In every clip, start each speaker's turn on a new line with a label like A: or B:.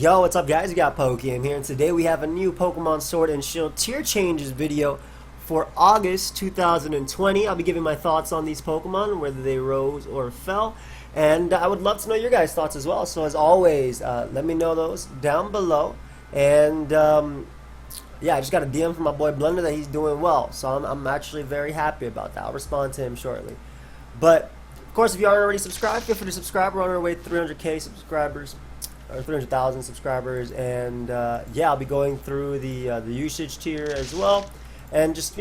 A: Yo, what's up guys? We got pokeaim here, and today we have a new Pokemon Sword and Shield tier changes video for August 2020. I'll be giving my thoughts on these Pokemon, whether they rose or fell, and I would love to know your guys' thoughts as well. So as always, let me know those down below. And yeah, I just got a DM from my boy Blender that he's doing well, so I'm actually very happy about that. I'll respond to him shortly. But of course, if you aren't already subscribed, feel free to subscribe. We're on our way to 300k subscribers, or 300,000 subscribers, and yeah, I'll be going through the usage tier as well, and just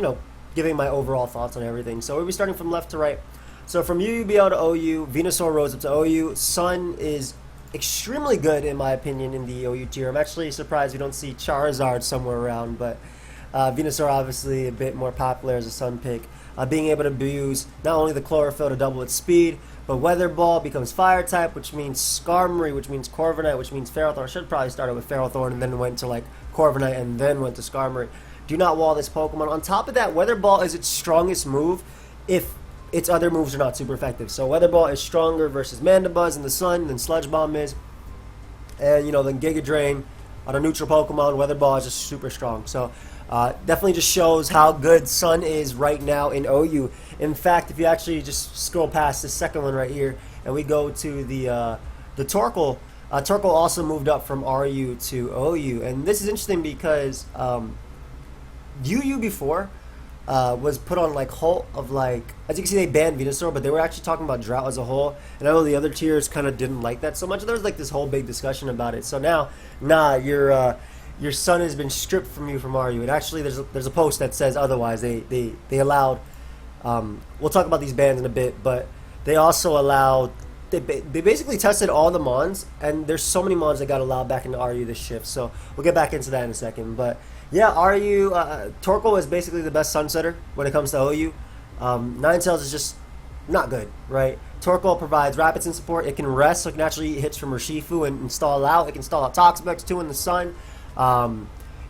A: giving my overall thoughts on everything. So we'll be starting from left to right. So from UUBL to OU, Venusaur rose up to OU. Sun is extremely good in my opinion in the OU tier. I'm actually surprised we don't see Charizard somewhere around, but Venusaur obviously a bit more popular as a Sun pick. Being able to use not only the Chlorophyll to double its speed, but Weather Ball becomes Fire type, which means Skarmory, which means Corviknight, which means Ferrothorn. I should probably started with Ferrothorn and then went to like Corviknight and then went to Skarmory. Do not wall this Pokemon. On top of that, Weather Ball is its strongest move if its other moves are not super effective. So Weather Ball is stronger versus Mandibuzz in the Sun than Sludge Bomb is. And then Giga Drain on a neutral Pokemon, Weather Ball is just super strong. So definitely just shows how good Sun is right now in OU. In fact, if you actually just scroll past this second one right here, and we go to the Torkoal, Torkoal also moved up from RU to OU, and this is interesting because UU before was put on like halt of like, as you can see they banned Venusaur, but they were actually talking about drought as a whole, and I know the other tiers kind of didn't like that so much. There was like this whole big discussion about it. So now, nah, your Sun has been stripped from you from RU. And actually, there's a post that says otherwise. They allowed. We'll talk about these bans in a bit, but they also allowed. They basically tested all the mons, and there's so many mons that got allowed back into RU this shift. So we'll get back into that in a second. But yeah, RU Torkoal is basically the best Sunsetter when it comes to OU. Ninetales is just not good, right? Torkoal provides rapid Sun support. It can rest, so it can actually eat hits from Urshifu and stall out. It can stall out Toxapex too in the Sun.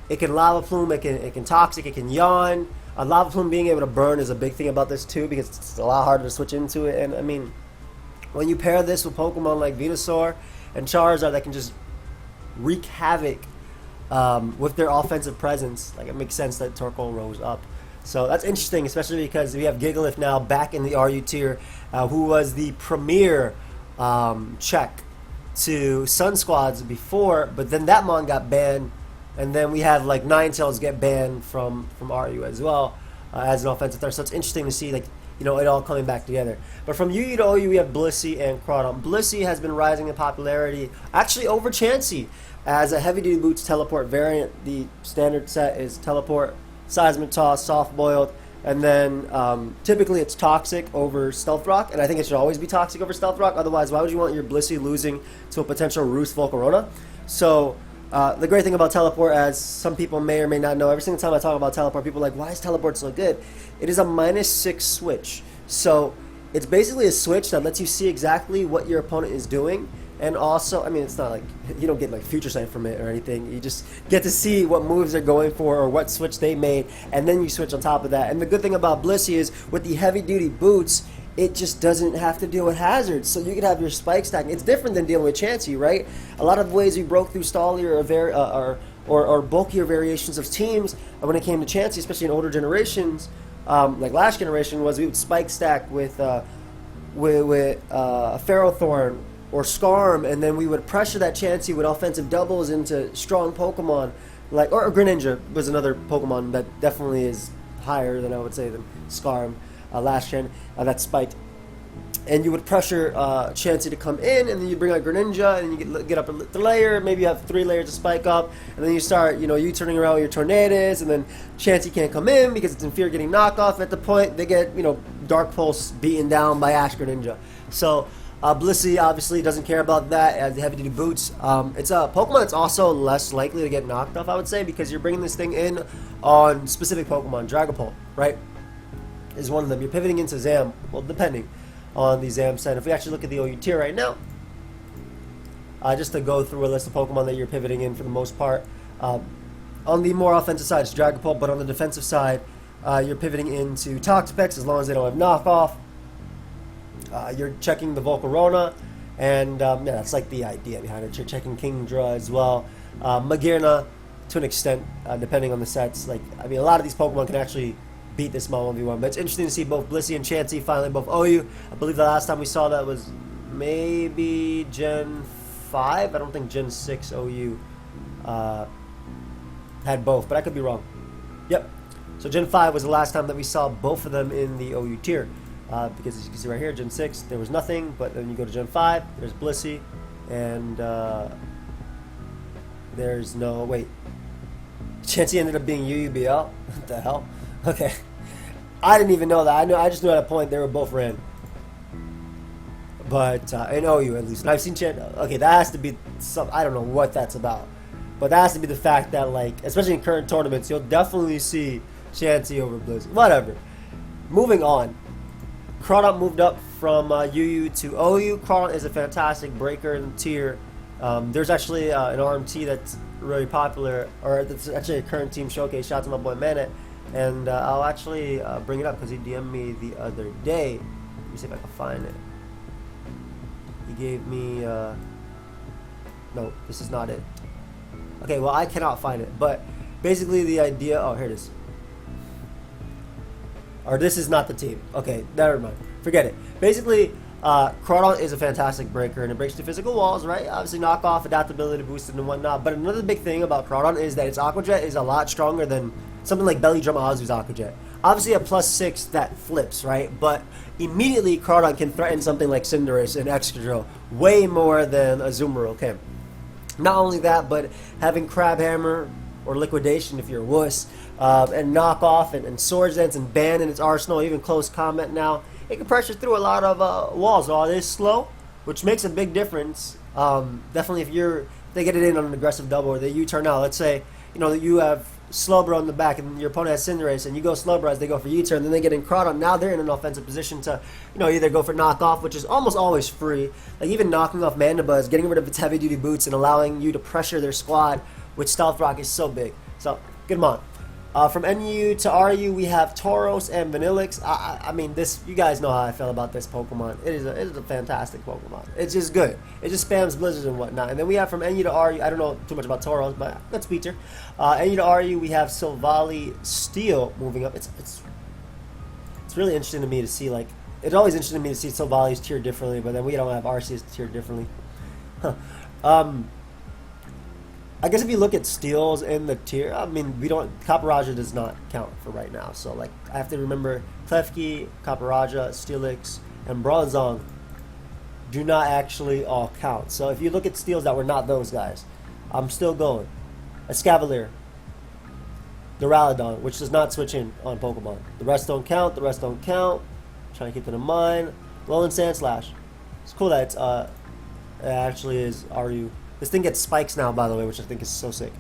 A: It can Lava Plume, it can Toxic, it can Yawn. Lava Plume being able to burn is a big thing about this too, because it's a lot harder to switch into it. And I mean, when you pair this with Pokemon like Venusaur and Charizard that can just wreak havoc with their offensive presence, like it makes sense that Torkoal rose up. So that's interesting, especially because we have Gigalith now back in the RU tier, who was the premier check to Sun Squads before, but then that mon got banned, and then we have like Ninetales get banned from RU as well as an offensive threat. So it's interesting to see like it all coming back together. But from UU to OU we have Blissey and Crawdaunt. Blissey has been rising in popularity actually over Chansey as a heavy duty boots teleport variant. The standard set is teleport, seismic toss, soft boiled, and then typically it's toxic over Stealth Rock, and I think it should always be toxic over Stealth Rock. Otherwise, why would you want your Blissey losing to a potential Roost Volcarona? So the great thing about teleport, as some people may or may not know, every single time I talk about teleport, people are like, why is teleport so good? It is a -6 switch. So it's basically a switch that lets you see exactly what your opponent is doing. And also, I mean, it's not like you don't get like future sight from it or anything. You just get to see what moves they're going for or what switch they made, and then you switch on top of that. And the good thing about Blissey is with the heavy duty boots, it just doesn't have to deal with hazards. So you can have your spike stack. It's different than dealing with Chansey, right? A lot of ways we broke through stallier or bulkier variations of teams when it came to Chansey, especially in older generations, like last generation, was we would spike stack with Ferrothorn or Skarm, and then we would pressure that Chansey with offensive doubles into strong Pokemon, like or Greninja was another Pokemon that definitely is higher than I would say than Skarm last gen that spiked, and you would pressure Chansey to come in, and then you bring out Greninja, and you get up a layer, maybe you have 3 layers to spike up, and then you start you turning around with your Tornadus, and then Chansey can't come in because it's in fear of getting knocked off. At the point they get Dark Pulse beaten down by Ash Greninja. So Blissey obviously doesn't care about that as the heavy-duty boots. It's a Pokemon that's also less likely to get knocked off, I would say, because you're bringing this thing in on specific Pokemon. Dragapult, right, is one of them. You're pivoting into Zam, well, depending on the Zam set. If we actually look at the OU tier right now, just to go through a list of Pokemon that you're pivoting in for the most part, on the more offensive side, it's Dragapult, but on the defensive side, you're pivoting into Toxapex as long as they don't have knockoff. You're checking the Volcarona, And yeah, that's like the idea behind it. You're checking Kingdra as well. Magearna, to an extent, depending on the sets. Like, I mean, a lot of these Pokemon can actually beat this Mon 1v1. But it's interesting to see both Blissey and Chansey finally both OU. I believe the last time we saw that was maybe Gen 5. I don't think Gen 6 OU had both, but I could be wrong. Yep. So Gen 5 was the last time that we saw both of them in the OU tier. Because as you can see right here, Gen 6, there was nothing, but then you go to Gen 5, there's Blissey, and there's no, wait. Chansey ended up being UUBL? What the hell? Okay. I didn't even know that. I just knew at a point they were both ran. But, in OU at least. And I've seen Chansey, okay, that has to be some, I don't know what that's about. But that has to be the fact that, like, especially in current tournaments, you'll definitely see Chansey over Blissey. Whatever. Moving on. Crawdaunt moved up from UU to OU. Crawdaunt is a fantastic breaker in the tier. There's actually an RMT that's really popular, or that's actually a current team showcase. Shout out to my boy Manet. And I'll actually bring it up because he DM'd me the other day. Let me see if I can find it. He gave me... no, this is not it. Okay, well, I cannot find it. But basically the idea... Oh, here it is. Or this is not the team. Okay, never mind. Forget it. Basically, Crawdaunt is a fantastic breaker, and it breaks through physical walls, right? Obviously, knockoff, adaptability boosted, and whatnot. But another big thing about Crawdaunt is that its Aqua Jet is a lot stronger than something like Belly Drum Azu's Aqua Jet. Obviously, a +6 that flips, right? But immediately, Crawdaunt can threaten something like Cinderace and Excadrill way more than Azumarill can. Not only that, but having Crab Hammer or Liquidation if you're a wuss, and Knock Off and Swords Dance and Ban in its arsenal, even Close Combat now, it can pressure through a lot of walls. While it is slow, which makes a big difference. Definitely if they get it in on an aggressive double or they U-turn out. Let's say, you know, that you have Slowbro in the back and your opponent has Cinderace and you go Slowbro as they go for U-turn, then they get in Crawdaunt. Now they're in an offensive position to, you know, either go for Knock Off, which is almost always free. Like even knocking off Mandibuzz, getting rid of its heavy-duty boots and allowing you to pressure their squad with Stealth Rock is so big. So, good mon. From NU to RU, we have Tauros and Vanillix. I mean, this, you guys know how I feel about this Pokemon. It is a fantastic Pokemon. It's just good. It just spams blizzards and whatnot. And then we have from NU to RU, I don't know too much about Tauros, but that's feature. NU to RU, we have Silvally Steel moving up. It's really interesting to me to see, like, it's always interesting to me to see Silvally's tiered differently, but then we don't have Arceus tiered differently. Huh. I guess if you look at steals in the tier, I mean, we don't, Caparaja does not count for right now. So, like, I have to remember Klefki, Caparaja, Steelix, and Bronzong do not actually all count. So, if you look at steals that were not those guys, I'm still going. Escavalier, Duraludon, which does not switch in on Pokemon. The rest don't count, the rest don't count. I'm trying to keep it in mind. Alolan Sandslash. It's cool that it actually is RU. This thing gets spikes now, by the way, which I think is so sick.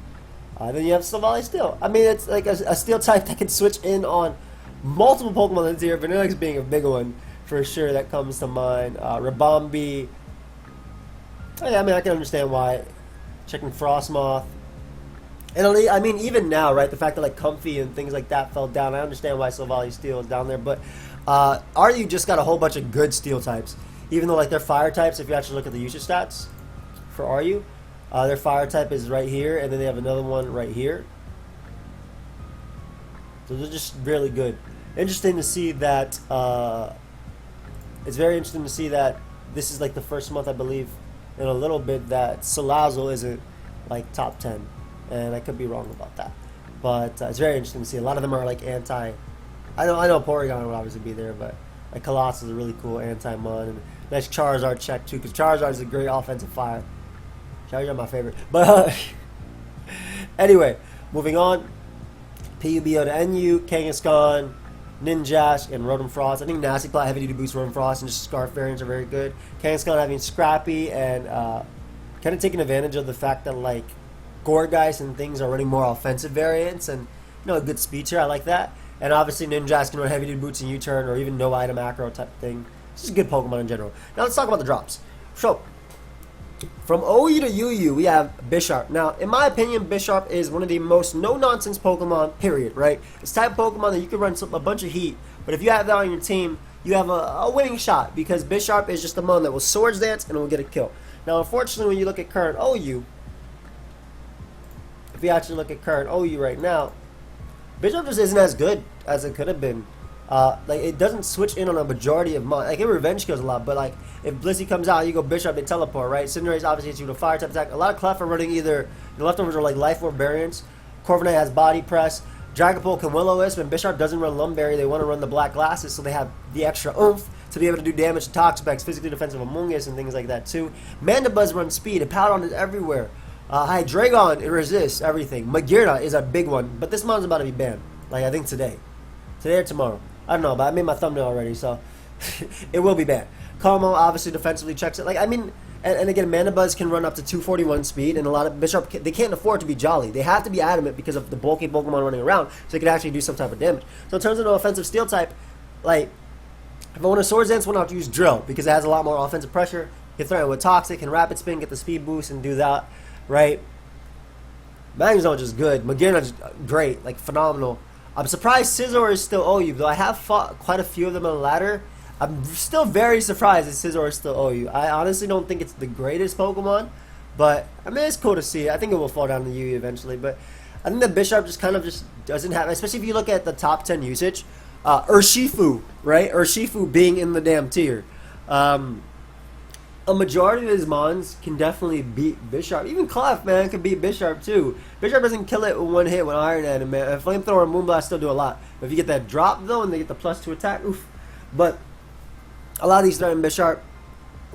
A: Then you have Silvally Steel. I mean, it's like a steel type that can switch in on multiple Pokemon this year. Vanillix being a big one for sure that comes to mind. Rabombi. Oh, yeah, I mean, I can understand why. Checking Frostmoth. And I mean, even now, right, the fact that like Comfy and things like that fell down, I understand why Silvally Steel is down there. But RU just got a whole bunch of good steel types. Even though like they're fire types, if you actually look at the usage stats for RU, their fire type is right here, and then they have another one right here. So they're just really good. Interesting to see that. It's very interesting to see that this is like the first month, I believe, in a little bit that Salazzle isn't like top 10, and I could be wrong about that. But it's very interesting to see. A lot of them are like anti. I know Porygon would obviously be there, but like Colossus is a really cool anti-mon, and nice Charizard check too, because Charizard is a great offensive fire. Charizard my favorite. But anyway, moving on. PUBO to NU, Kangaskhan, Ninjask, and Rotom Frost. I think Nasty Plot, Heavy Duty Boost, Rotom Frost, and just Scarf variants are very good. Kangaskhan having Scrappy and kind of taking advantage of the fact that like Gourgeist and things are running more offensive variants, and you know, a good speed tier. I like that. And obviously Ninjask can run Heavy Duty Boots and U-turn, or even no item acro type thing. This is a good Pokemon in general. Now let's talk about the drops. So, from OU to UU, we have Bisharp. Now, in my opinion, Bisharp is one of the most no-nonsense Pokemon, period, right? It's the type of Pokemon that you can run a bunch of heat, but if you have that on your team, you have a winning shot, because Bisharp is just a mon that will Swords Dance and will get a kill. Now, unfortunately, when you look at current OU, if you actually look at current OU right now, Bisharp just isn't as good as it could have been. Like, it doesn't switch in on a majority of mon. Like, it revenge kills a lot, but like, if Blissey comes out, you go Bisharp, they teleport, right? Cinderace obviously hits you with a fire type attack. A lot of Clef are running either the leftovers are like Life Orb variants. Corviknight has Body Press. Dragapult can Will-O-Wisp, and Bisharp doesn't run Lumberry. They want to run the Black Glasses, so they have the extra oomph to be able to do damage to Toxapex, physically defensive Among Us, and things like that too. Mandibuzz runs speed. Hippowdon is everywhere. Hydreigon, it resists everything. Magearna is a big one, but this mon's about to be banned. Like, I think today. Today or tomorrow. I don't know, but I made my thumbnail already, so it will be banned. Como obviously defensively checks it. Like, I mean, and again, Mandibuzz can run up to 241 speed, and a lot of Bisharp, they can't afford to be jolly. They have to be adamant because of the bulky Pokemon running around, so they can actually do some type of damage. So in terms of an offensive steel type, like, if I want to Swords Dance, I want to use Drill, because it has a lot more offensive pressure. You can throw it with Toxic and Rapid Spin, get the speed boost, and do that, right? Magnezone is good. Magearna's great, like, phenomenal. I'm surprised Scizor is still OU, though I have fought quite a few of them on the ladder. I'm still very surprised that Scizor is still OU. I honestly don't think it's the greatest Pokemon, but I mean, it's cool to see. I think it will fall down to UU eventually, but I think that Bisharp just kind of just doesn't have, especially if you look at the top 10 usage, Urshifu, right? Urshifu being in the damn tier. A majority of his mons can definitely beat Bisharp. Even Clef, man, can beat Bisharp too. Bisharp doesn't kill it with one hit with Iron Head, man. Flamethrower and Moonblast still do a lot. But if you get that drop, though, and they get the +2 attack, oof. But a lot of these threaten Bisharp.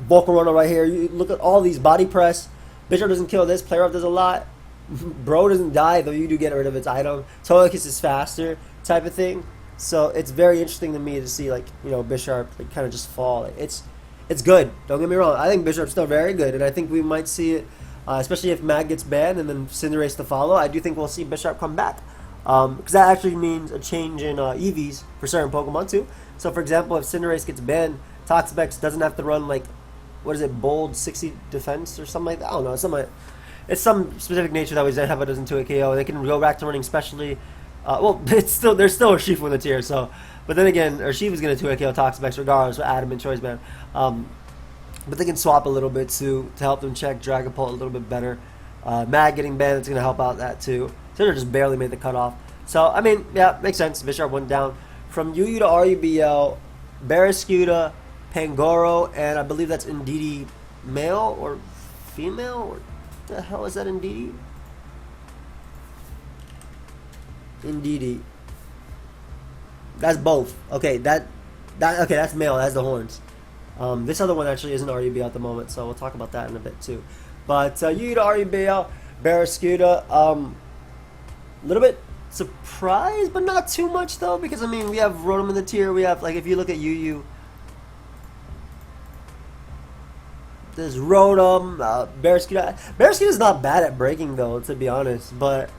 A: Volcarona right here. You look at all these body press. Bisharp doesn't kill this. Play Rough does a lot. Bro doesn't die, though you do get rid of its item. Togekiss is faster, type of thing. So it's very interesting to me to see, like, you know, Bisharp like, kind of just fall. Like, it's good. Don't get me wrong. I think Bisharp's still very good, and I think we might see it, especially if Mag gets banned and then Cinderace to follow. I do think we'll see Bisharp come back, because that actually means a change in EVs for certain Pokemon too. So, for example, if Cinderace gets banned, Toxapex doesn't have to run like, what is it, bold 60 defense or something like that. I don't know. It's some specific nature that was have it doesn't 2 KO. They can go back to running specially. Well, there's still Urshifu in the tier, so. But then again, Urshifu's going to 2 KO Toxapex regardless with Adamant Choice Band. But they can swap a little bit too to help them check Dragapult a little bit better. Mag getting banned, it's going to help out that too. Cinder just barely made the cutoff. So, I mean, yeah, makes sense. Bisharp went down. From UU to RUBL, Barraskewda, Pangoro, and I believe that's Indeedee male or female? Or the hell is that Indeedee? Indeedee. That's both. Okay, okay, that's male. That's the horns. This other one actually isn't RUBL at the moment, so we'll talk about that in a bit too. But UU to RUBL, Barraskewda, a little bit surprised, but not too much though, because I mean we have Rotom in the tier. We have, like, if you look at UU, there's Rotom, Barraskewda. Barraskewda's not bad at breaking though, to be honest. But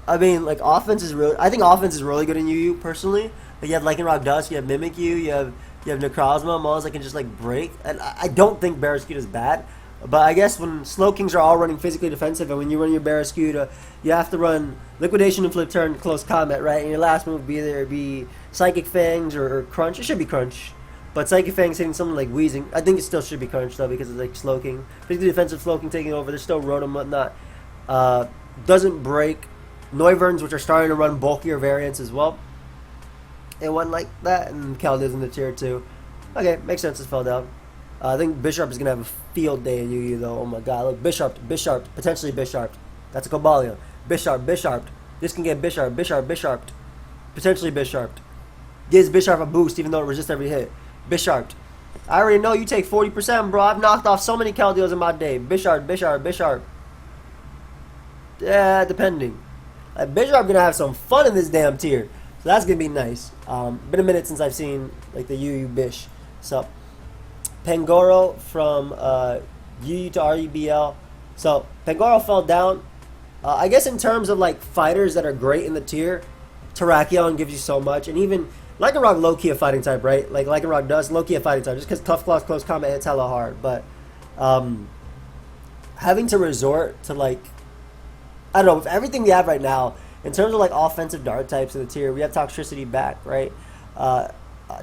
A: I mean, like, offense is really, I think offense is really good in UU personally. Like, you have Lycanroc Dusk, you have Mimikyu, you have Necrozma, Mons that can just, like, break. And I don't think Barraskewda is bad. But I guess when Slowkings are all running physically defensive, and when you run your Barraskewda, you have to run Liquidation and Flip Turn Close Combat, right? And your last move would be either be Psychic Fangs or Crunch. It should be Crunch. But Psychic Fangs hitting something like Wheezing. I think it still should be Crunch, though, because it's, like, Slowking. Physically defensive Slowking taking over. There's still Rotom, whatnot. Doesn't break. Noivern, which are starting to run bulkier variants as well. And one like that, and Calde's in the tier 2. Okay, makes sense, it fell down. I think Bisharp is going to have a field day in UU, though. Oh my god, look, Bisharp, potentially Bisharp. That's a Cobalion. Bisharp. This can get Bisharp. Potentially Bisharp. Gives Bisharp a boost, even though it resists every hit. Bisharp. I already know you take 40%, bro. I've knocked off so many Caldeos in my day. Bisharp. Yeah, depending. Bisharp going to have some fun in this damn tier. So that's going to be nice. Been a minute since I've seen, like, the UU Bish. So, Pangoro from UU to RUBL. So, Pangoro fell down. I guess in terms of, like, fighters that are great in the tier, Terrakion gives you so much. And even Lycanroc low-key a fighting type, right? Like, Lycanroc does low-key a fighting type. Just because Tough Claws close combat hits hella hard. But having to resort to, like, I don't know, with everything we have right now, in terms of, like, offensive dart types in the tier, we have Toxtricity back, right?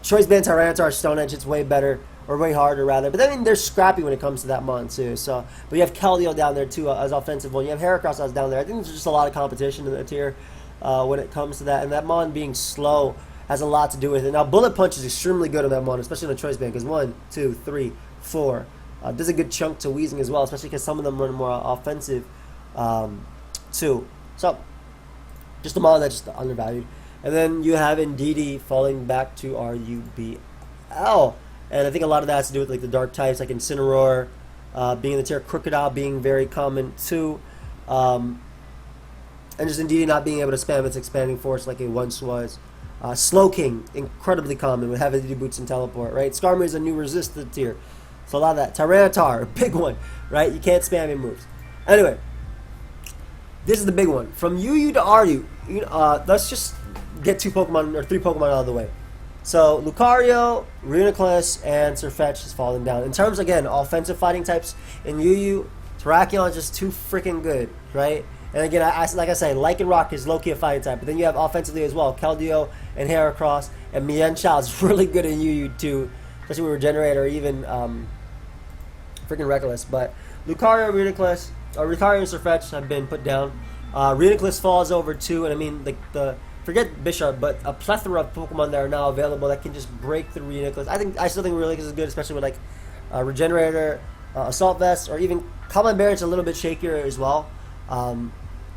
A: Choice Band Tyranitar, Stone Edge, it's way better, or way harder rather. But I mean, they're scrappy when it comes to that mon too. So, but you have Keldeo down there too as offensive one. You have Heracross as down there. I think there's just a lot of competition in the tier when it comes to that. And that mon being slow has a lot to do with it. Now, Bullet Punch is extremely good on that mon, especially on the Choice Band, because 1, 2, 3, 4 does a good chunk to Weezing as well, especially because some of them run more offensive too. So, just a mon that's just undervalued. And then you have Indeedee falling back to RUBL. And I think a lot of that has to do with like the dark types, like Incineroar, being in the tier, Crocodile being very common too. And just Indeedee not being able to spam its expanding force like it once was. Slowking, incredibly common with heavy duty boots and teleport, right? Skarmory is a new resist to the tier. So a lot of that. Tyranitar, big one, right? You can't spam your moves. Anyway, this is the big one. From UU to RU, let's just get 2 Pokemon or 3 Pokemon out of the way. So Lucario, Reuniclus, and Sirfetch'd is falling down. In terms, again, offensive fighting types, in UU, Terrakion is just too freaking good, right? And again, like I say, Lycanroc is low-key a fighting type, but then you have offensively as well, Keldeo and Heracross, and Mienshao is really good in UU too, especially with Regenerate or even freaking Reckless. But Lucario, Reuniclus, or Lucario and Sirfetch'd have been put down. Reuniclus falls over too, and I mean, like forget Bisharp, but a plethora of Pokemon that are now available that can just break the Reuniclus. I still think Reuniclus is good, especially with like Regenerator, Assault Vest, or even Common Barret's a little bit shakier as well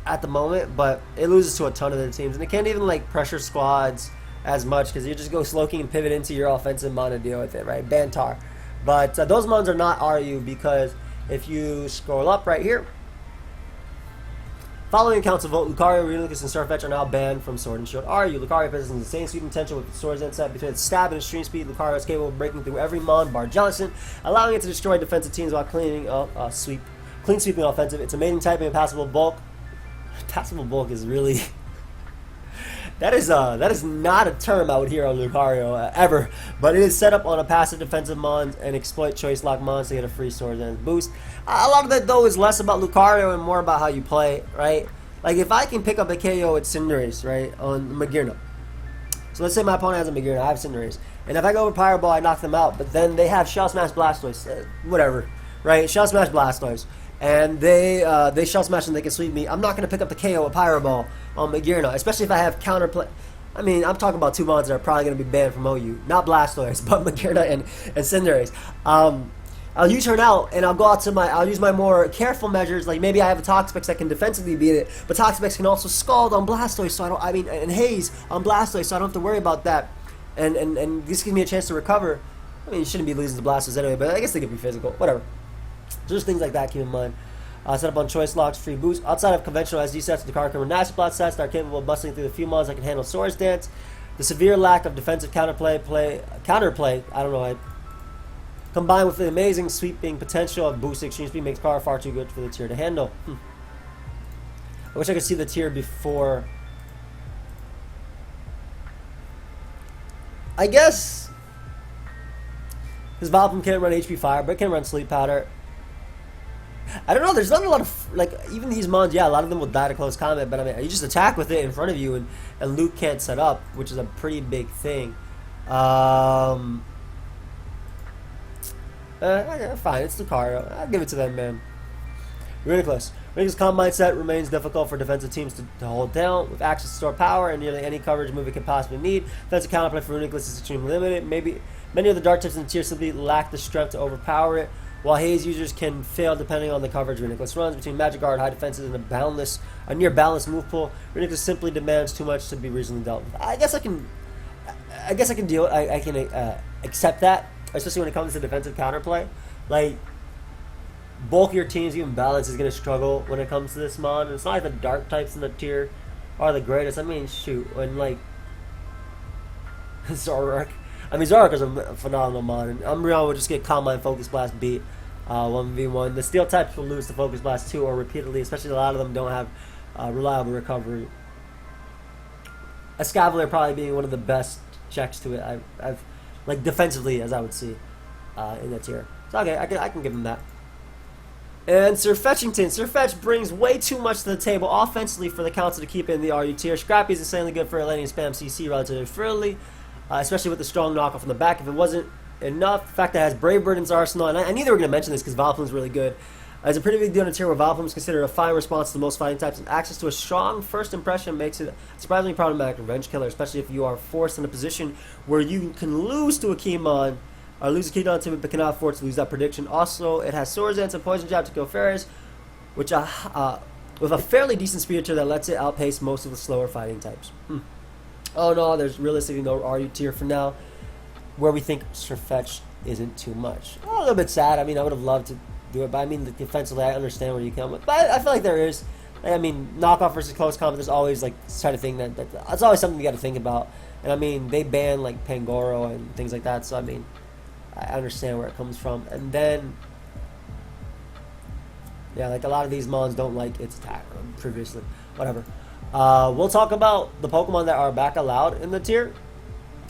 A: at the moment, but it loses to a ton of their teams, and it can't even like pressure squads as much because you just go Slowking and pivot into your offensive mon to deal with it, right? Bantar. But those mons are not RU because if you scroll up right here, following council vote, Lucario, Reuniclus, and Sirfetch'd are now banned from Sword and Shield RU. Lucario possesses the same sweep potential with Sword's insight between its stab and extreme speed. Lucario is capable of breaking through every mon, bar Johnson, allowing it to destroy defensive teams while clean sweeping offensive. It's amazing typing and passable bulk. Passable bulk is really that is not a term I would hear on Lucario ever, but it is set up on a passive defensive mon and exploit choice lock mons to get a free sword and boost. A lot of that though is less about Lucario and more about how you play, right? Like if I can pick up a KO at Cinderace, right, on Magearna. So let's say my opponent has a Magearna, I have Cinderace, and if I go over Pyro Ball, I knock them out, but then they have Shell Smash Blastoise, whatever, right? Shell Smash Blastoise. And they Shell Smash and they can sweep me. I'm not going to pick up the KO with Pyro Ball on Magearna, especially if I have counterplay. I mean, I'm talking about 2 mons that are probably going to be banned from OU. Not Blastoise, but Magearna and Cinderace. I'll U-turn out, and I'll use my more careful measures, like maybe I have a Toxapex that can defensively beat it, but Toxapex can also Scald on Blastoise, and Haze on Blastoise, so I don't have to worry about that. And this gives me a chance to recover. I mean, you shouldn't be losing to Blastoise anyway, but I guess they could be physical. Whatever. So just things like that, keep in mind. Set up on choice locks, free boost. Outside of conventional SD sets, the card come with Nasty Plot sets that are capable of busting through the few mons that can handle Swords Dance. The severe lack of defensive counterplay, combined with the amazing sweeping potential of boosted extreme speed, makes power far too good for the tier to handle. I wish I could see the tier before. I guess because Vileplume can't run HP Fire, but it can run Sleep Powder. I don't know, there's not a lot of, like, even these mons, yeah, a lot of them will die to close combat, but I mean, you just attack with it in front of you, and Luke can't set up, which is a pretty big thing. Fine, it's Lucario. I'll give it to them, man. Reuniclus. Reuniclus' Combine set remains difficult for defensive teams to hold down. With access to store power and nearly any coverage move it can possibly need, defensive counterplay for Reuniclus is extremely limited. Many of the dark types in the tier simply lack the strength to overpower it, while Haze users can fail depending on the coverage Reuniclus runs. Between Magic Guard, high defenses, and a near balanced move pool, Reuniclus simply demands too much to be reasonably dealt with. I guess I can accept that, especially when it comes to defensive counterplay. Like, bulkier teams, even balance is going to struggle when it comes to this mon. And it's not like the dark types in the tier are the greatest. I mean, shoot, when like Zoroark. I mean, Zoroark is a phenomenal mon, and Umbreon will just get Combine Focus Blast beat 1v1. The Steel types will lose to Focus Blast 2 or repeatedly, especially a lot of them don't have reliable recovery. Escavalier probably being one of the best checks to it. I've like defensively, as I would see in that tier. So okay, I can give him that. And Sirfetch'd brings way too much to the table offensively for the council to keep in the RU tier. Scrappy is insanely good for letting spam CC relatively freely. especially with the strong knockoff in the back. If it wasn't enough, the fact that it has Brave Bird in its arsenal, and I knew they were going to mention this because Vileplume's really good. It's a pretty big deal in a tier where Vileplume is considered a fine response to most fighting types, and access to a strong first impression makes it a surprisingly problematic revenge killer, especially if you are forced in a position where you can lose to a Keymon, or lose a Keydon to it, but cannot afford to lose that prediction. Also, it has Swords Dance and Poison Jab to kill Ferris, which with a fairly decent speed tier that lets it outpace most of the slower fighting types. Oh no, there's realistically no RU tier for now, where we think Surfetch isn't too much. A little bit sad. I mean, I would have loved to do it, but I mean, defensively, I understand where you come with. But I feel like there is. I mean, knockoff versus close combat, there's always like this kind of thing that's always something you got to think about. And I mean, they ban like Pangoro and things like that, so I mean, I understand where it comes from. And then, yeah, like a lot of these mons don't like its attack previously. Whatever. We'll talk about the Pokemon that are back allowed in the tier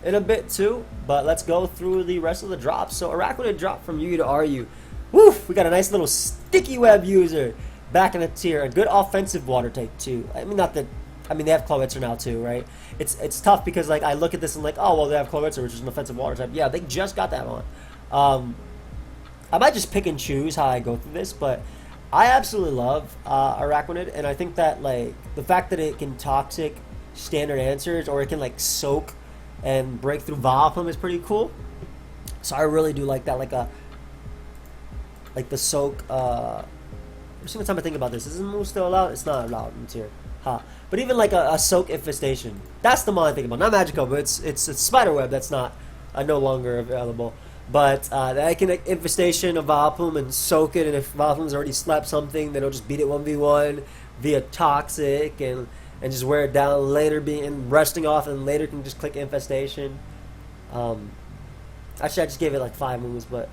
A: in a bit too, but let's go through the rest of the drops. So Araquanid dropped from UU to RU. Woof! We got a nice little sticky web user back in the tier. A good offensive water type too. I mean, not that. I mean, they have Clowitzer now too, right? It's tough because like I look at this and like, oh well, they have Clowitzer, which is an offensive water type. Yeah, they just got that on. I might just pick and choose how I go through this, but I absolutely love Araquanid, and I think that like the fact that it can toxic standard answers, or it can like soak and break through Vileplume is pretty cool. So I really do like that, like the soak. Every single time I think about this, is the move still allowed? It's not allowed in tier. But even like a soak infestation, that's the one I think about. Not Magico, but it's Spiderweb that's not no longer available. But I can infestation of Vileplume and soak it, and if Vileplume's already slept something, then it'll just beat it 1v1 via toxic and just wear it down later, being resting off, and later can just click infestation. Actually, I just gave it like 5 moves, but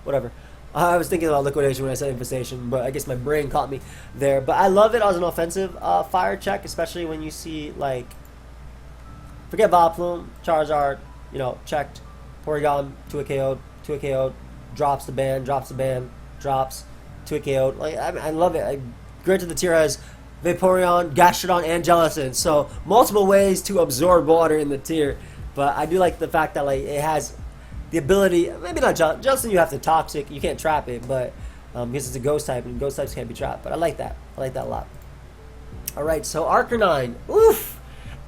A: whatever. I was thinking about liquidation when I said infestation, but I guess my brain caught me there. But I love it as an offensive fire check, especially when you see like, forget Vileplume, Charizard, you know, checked. Porygon to a KO, drops the ban, drops, to a KO. Like I love it. Granted, the tier has Vaporeon, Gastrodon, and Jellicent, so multiple ways to absorb water in the tier. But I do like the fact that like it has the ability. Maybe not Jellicent. You have to toxic. You can't trap it, but because it's a ghost type, and ghost types can't be trapped. But I like that. I like that a lot. All right, so Arcanine. Oof.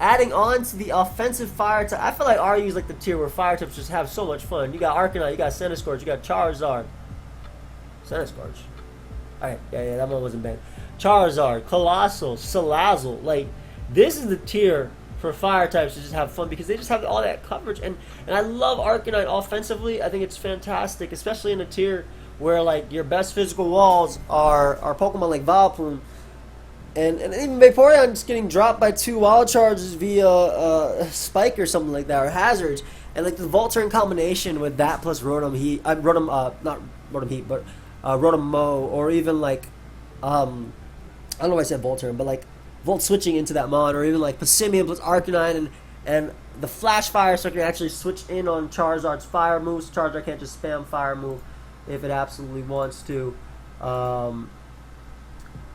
A: Adding on to the offensive fire type. I feel like RU is like the tier where fire types just have so much fun. You got Arcanine, you got Centiskorch, you got Charizard. Centiskorch. Alright, yeah, that one wasn't bad. Charizard, Colossal, Salazzle. Like, this is the tier for fire types to just have fun because they just have all that coverage. And I love Arcanine offensively. I think it's fantastic, especially in a tier where like your best physical walls are Pokemon like Vileplume. And even Vaporeon just getting dropped by 2 wild charges via Spike or something like that, or Hazards. And like the Volturn combination with that plus Rotom Heat, not Rotom Heat, but Rotom Mo, or even like, I don't know why I said Volturn, but like Volt switching into that mod, or even like Passimian plus Arcanine, and the Flash Fire, so I can actually switch in on Charizard's fire moves. Charizard can't just spam fire move if it absolutely wants to.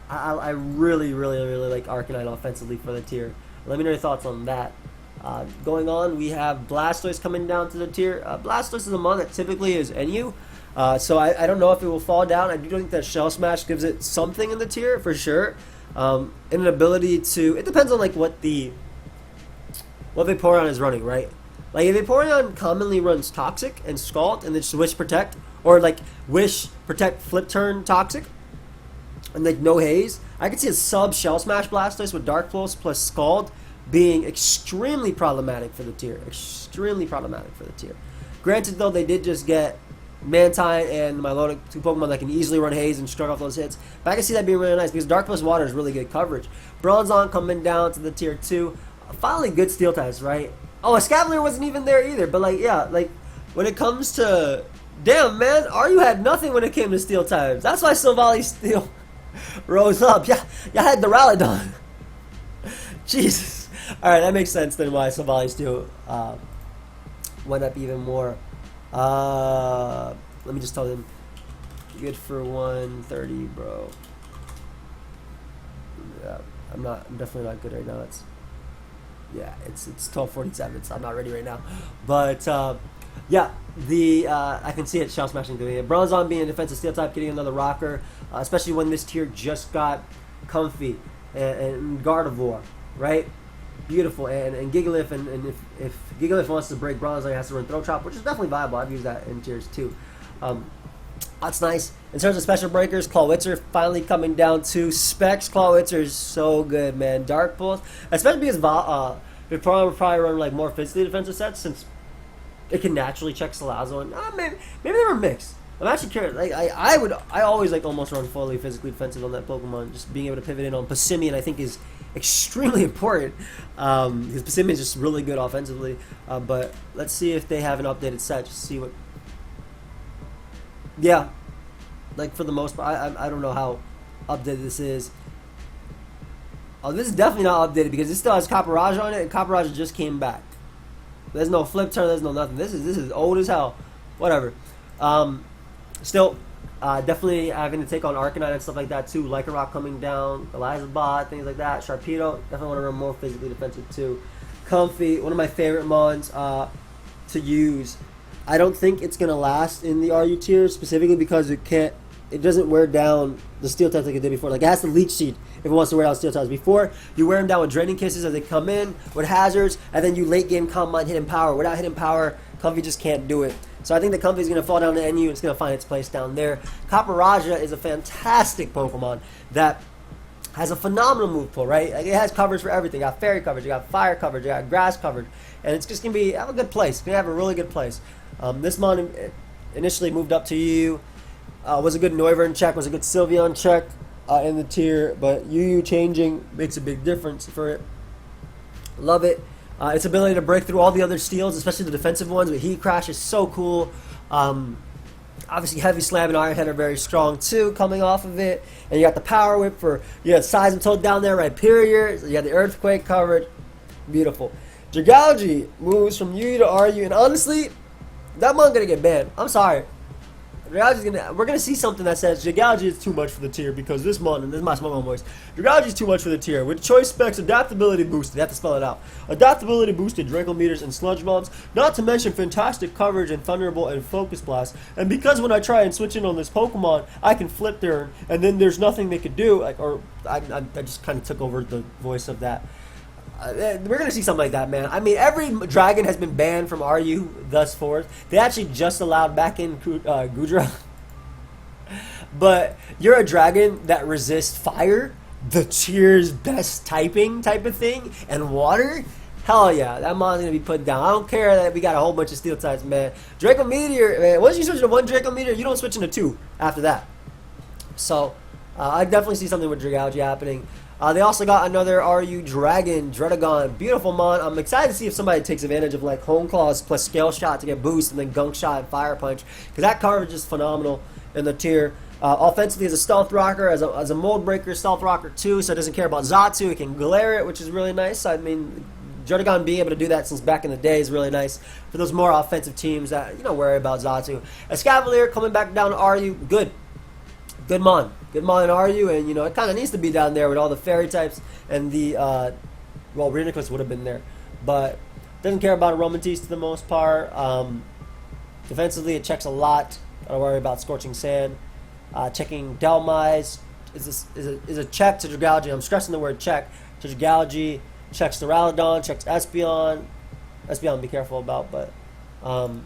A: I really like Arcanine offensively for the tier. Let me know your thoughts on that. Going on, we have Blastoise coming down to the tier. Blastoise is a mon that typically is NU, so I don't know if it will fall down. I do think that Shell Smash gives it something in the tier for sure. And an ability to, it depends on like what Vaporeon is running, right? Like if Vaporeon commonly runs Toxic and Scald and then just Wish Protect, or like Wish Protect Flip Turn Toxic, and like no haze, I could see a sub Shell Smash Blastoise with Dark Pulse plus Scald being extremely problematic for the tier. Granted though, they did just get Mantine and Milotic, 2 Pokemon that can easily run haze and shrug off those hits. But I can see that being really nice because Dark plus Water is really good coverage. Bronzong coming down to the tier 2. Finally good steel types, right? Oh, a Scavalier wasn't even there either, but like yeah, like when it comes to, damn man, RU had nothing when it came to steel types. That's why Silvally Steel rose up. Yeah, I had the Ralydon. Jesus. Alright, that makes sense then why Silvally Steel went up even more. Let me just tell them, good for 130, bro. Yeah, I'm definitely not good right now. Yeah, it's 12:47, so I'm not ready right now. But yeah, the I can see it. Shell Smashing doing it. Bronzong being a defensive steel type, getting another rocker, especially when this tier just got Comfy and Gardevoir, right? Beautiful. And Gigalith, and if Gigalith wants to break Bronzong, he has to run Throat Chop, which is definitely viable. I've used that in tiers too. That's nice. In terms of special breakers, Clawitzer finally coming down to specs. Clawitzer is so good, man. Dark Pulse, especially because they probably run like more physically defensive sets since it can naturally check Salazzle. And maybe they were mixed. I'm actually curious. Like I always like almost run fully physically defensive on that Pokemon. Just being able to pivot in on Passimian, I think, is extremely important because Passimian is just really good offensively. But let's see if they have an updated set. Just see what. Yeah, like for the most part, I don't know how updated this is. Oh, this is definitely not updated because this still has Caparage on it, and Caparage just came back. There's no flip turn, there's no nothing. This is old as hell. Whatever. Still, definitely having to take on Arcanine and stuff like that too. Lycanroc coming down, Elizabeth, things like that. Sharpedo, definitely want to run more physically defensive too. Comfy, one of my favorite mons to use. I don't think it's gonna last in the RU tier specifically because it doesn't wear down the steel types like it did before. Like it has to leech seed if it wants to wear down steel types. Before you wear them down with draining kisses as they come in with hazards, and then you late game Calm Mind hidden power. Without hidden power, Comfy just can't do it. So I think the Comfy is gonna fall down to NU. It's gonna find its place down there. Caparage is a fantastic Pokemon that has a phenomenal move pool, right? Like it has coverage for everything. You got fairy coverage, you got fire coverage, you got grass coverage, and it's just gonna have a good place. It's gonna have a really good place. This mon initially moved up to UU. Was a good Noivern check, was a good Sylveon check in the tier, but UU changing makes a big difference for it. Love it. Its ability to break through all the other steals, especially the defensive ones, but Heat Crash is so cool. Obviously, Heavy Slam and Iron Head are very strong too, coming off of it. And you got the Power Whip for, you got Seismitoad down there, Rhyperior. So you got the Earthquake coverage. Beautiful. Dragalge moves from UU to RU, and honestly, that mon gonna get banned. I'm sorry. We're gonna see something that says Dragalge is too much for the tier because this mon, and this is my Smogon voice, Dragalge is too much for the tier. With choice specs, adaptability boosted, they have to spell it out. Adaptability boosted, Draco Meters and Sludge Bombs, not to mention fantastic coverage and Thunderbolt and Focus Blast. And because when I try and switch in on this Pokemon, I can flip turn, and then there's nothing they could do. Like, or I just kind of took over the voice of that. We're going to see something like that, man. I mean, every dragon has been banned from RU thus forth. They actually just allowed back in Gudra. But you're a dragon that resists fire, the tier's best typing type of thing, and water. Hell yeah, that mon's going to be put down. I don't care that we got a whole bunch of steel types, man. Draco Meteor, man, once you switch to one Draco Meteor, you don't switch into two after that. So, I definitely see something with Dragalge happening. They also got another RU Dragon, Dredagon, beautiful mon. I'm excited to see if somebody takes advantage of like Home Claws plus Scale Shot to get boost, and then Gunk Shot and Fire Punch, because that coverage is phenomenal in the tier. Offensively, as a Stealth Rocker, as a Mold Breaker, Stealth Rocker too, so it doesn't care about Xatu. It can glare it, which is really nice. I mean, Dredagon being able to do that since back in the day is really nice for those more offensive teams that worry about Xatu. Escavalier coming back down to RU, good mon. Good mon in RU, and it kind of needs to be down there with all the fairy types and the well, Rhinoculus would have been there, but doesn't care about Aromatisse to the most part. Defensively, it checks a lot. Don't worry about Scorching Sand. Checking Delmise is a check to Dragalge. I'm stressing the word check to Dragalge. Checks Duraludon, checks Espeon. Espeon, be careful about, but because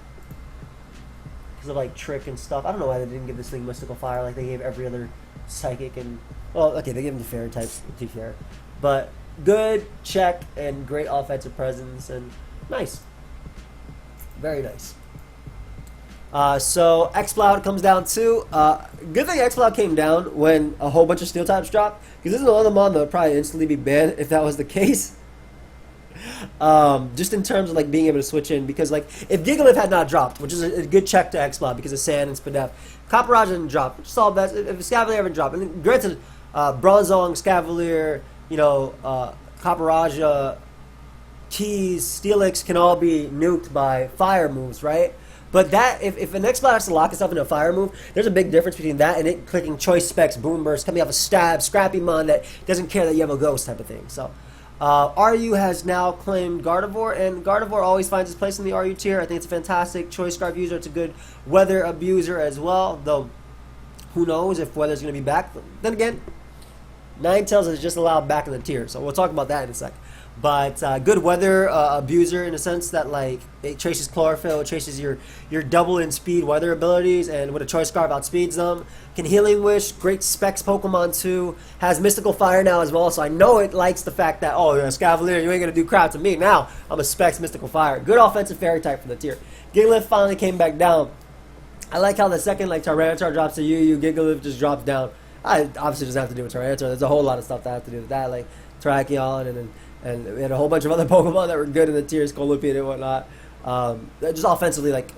A: of like Trick and stuff. I don't know why they didn't give this thing Mystical Fire like they gave every other Psychic and, well, okay, they gave him the Fairy types, to be fair. But good check and great offensive presence and nice. Very nice. So Exploud comes down too. Good thing Exploud came down when a whole bunch of Steel types dropped, because this is another mon that would probably instantly be banned if that was the case. Just in terms of like being able to switch in, because like if Gigalith had not dropped, which is a good check to Exploud because of Sand and Spadef, Caparage didn't drop, which is all best. If Scavalier haven't dropped, and granted, Bronzong, Scavalier, Caparage, Keys, Steelix can all be nuked by fire moves, right? But that, if an Exploud has to lock itself into a fire move, there's a big difference between that and it clicking Choice Specs, Boom Burst, coming off a Stab, Scrappy Mon that doesn't care that you have a Ghost type of thing. So, RU has now claimed Gardevoir, and Gardevoir always finds its place in the RU tier. I think it's a fantastic Choice Scarf user. It's a good weather abuser as well, though who knows if weather's going to be back. Then again, Ninetales is just allowed back in the tier, so we'll talk about that in a sec. But good weather abuser in a sense that like it traces chlorophyll, it traces your double in speed weather abilities, and with a Choice Scarf outspeeds them. Can Healing Wish, great specs Pokemon too. Has Mystical Fire now as well, so I know it likes the fact that, oh, you're a Scavalier, you ain't gonna do crap to me. Now I'm a specs Mystical Fire. Good offensive fairy type for the tier. Gigalith finally came back down. I like how the second like Tyranitar drops to UU, Gigalith just drops down. I obviously doesn't have to do with Tyranitar. There's a whole lot of stuff that has to do with that, like Terrakion and we had a whole bunch of other Pokemon that were good in the tiers, Scolipede and whatnot. Just offensively, like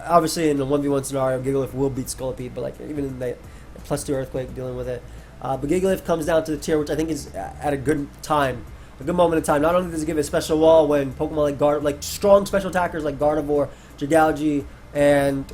A: obviously in the 1v1 scenario, Gigalith will beat Scolipede, but like even in the +2 Earthquake dealing with it. But Gigalith comes down to the tier, which I think is at a good time, a good moment in time. Not only does it give it a special wall when Pokemon like strong special attackers like Gardevoir, Dragalge, and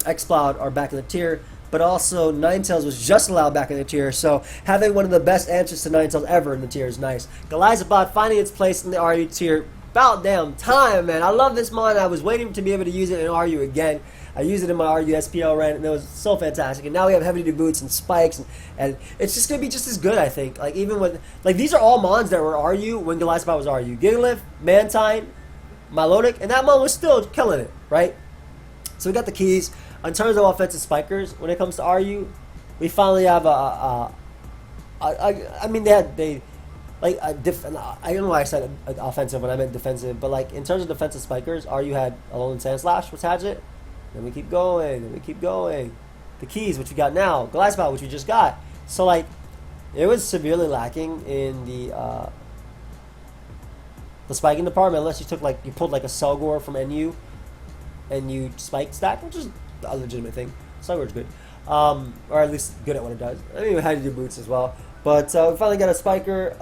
A: Exploud are back in the tier, but also Ninetales was just allowed back in the tier, so having one of the best answers to Ninetales ever in the tier is nice. Galizabot finding its place in the RU tier. About damn time, man. I love this mod. I was waiting to be able to use it in RU again. I used it in my RU SPL run, and it was so fantastic. And now we have heavy duty boots and spikes, and it's just gonna be just as good, I think. Like even with these are all mons that were RU when Galizabot was RU. Gigalith, Mantine, Milotic, and that mon was still killing it, right? So we got the keys. In terms of offensive spikers, when it comes to RU, we finally have I mean, they I don't know why I said offensive when I meant defensive, but like in terms of defensive spikers, RU had Alolan Sandslash, which has it. Then we keep going, then we keep going. The keys, which we got now, Gliscott, which we just got. So like, it was severely lacking in the spiking department, unless you pulled like a Selgor from NU, and you spike stack, which is a legitimate thing. Selgor's good, or at least good at what it does. I mean, we had to do boots as well. But we finally got a spiker.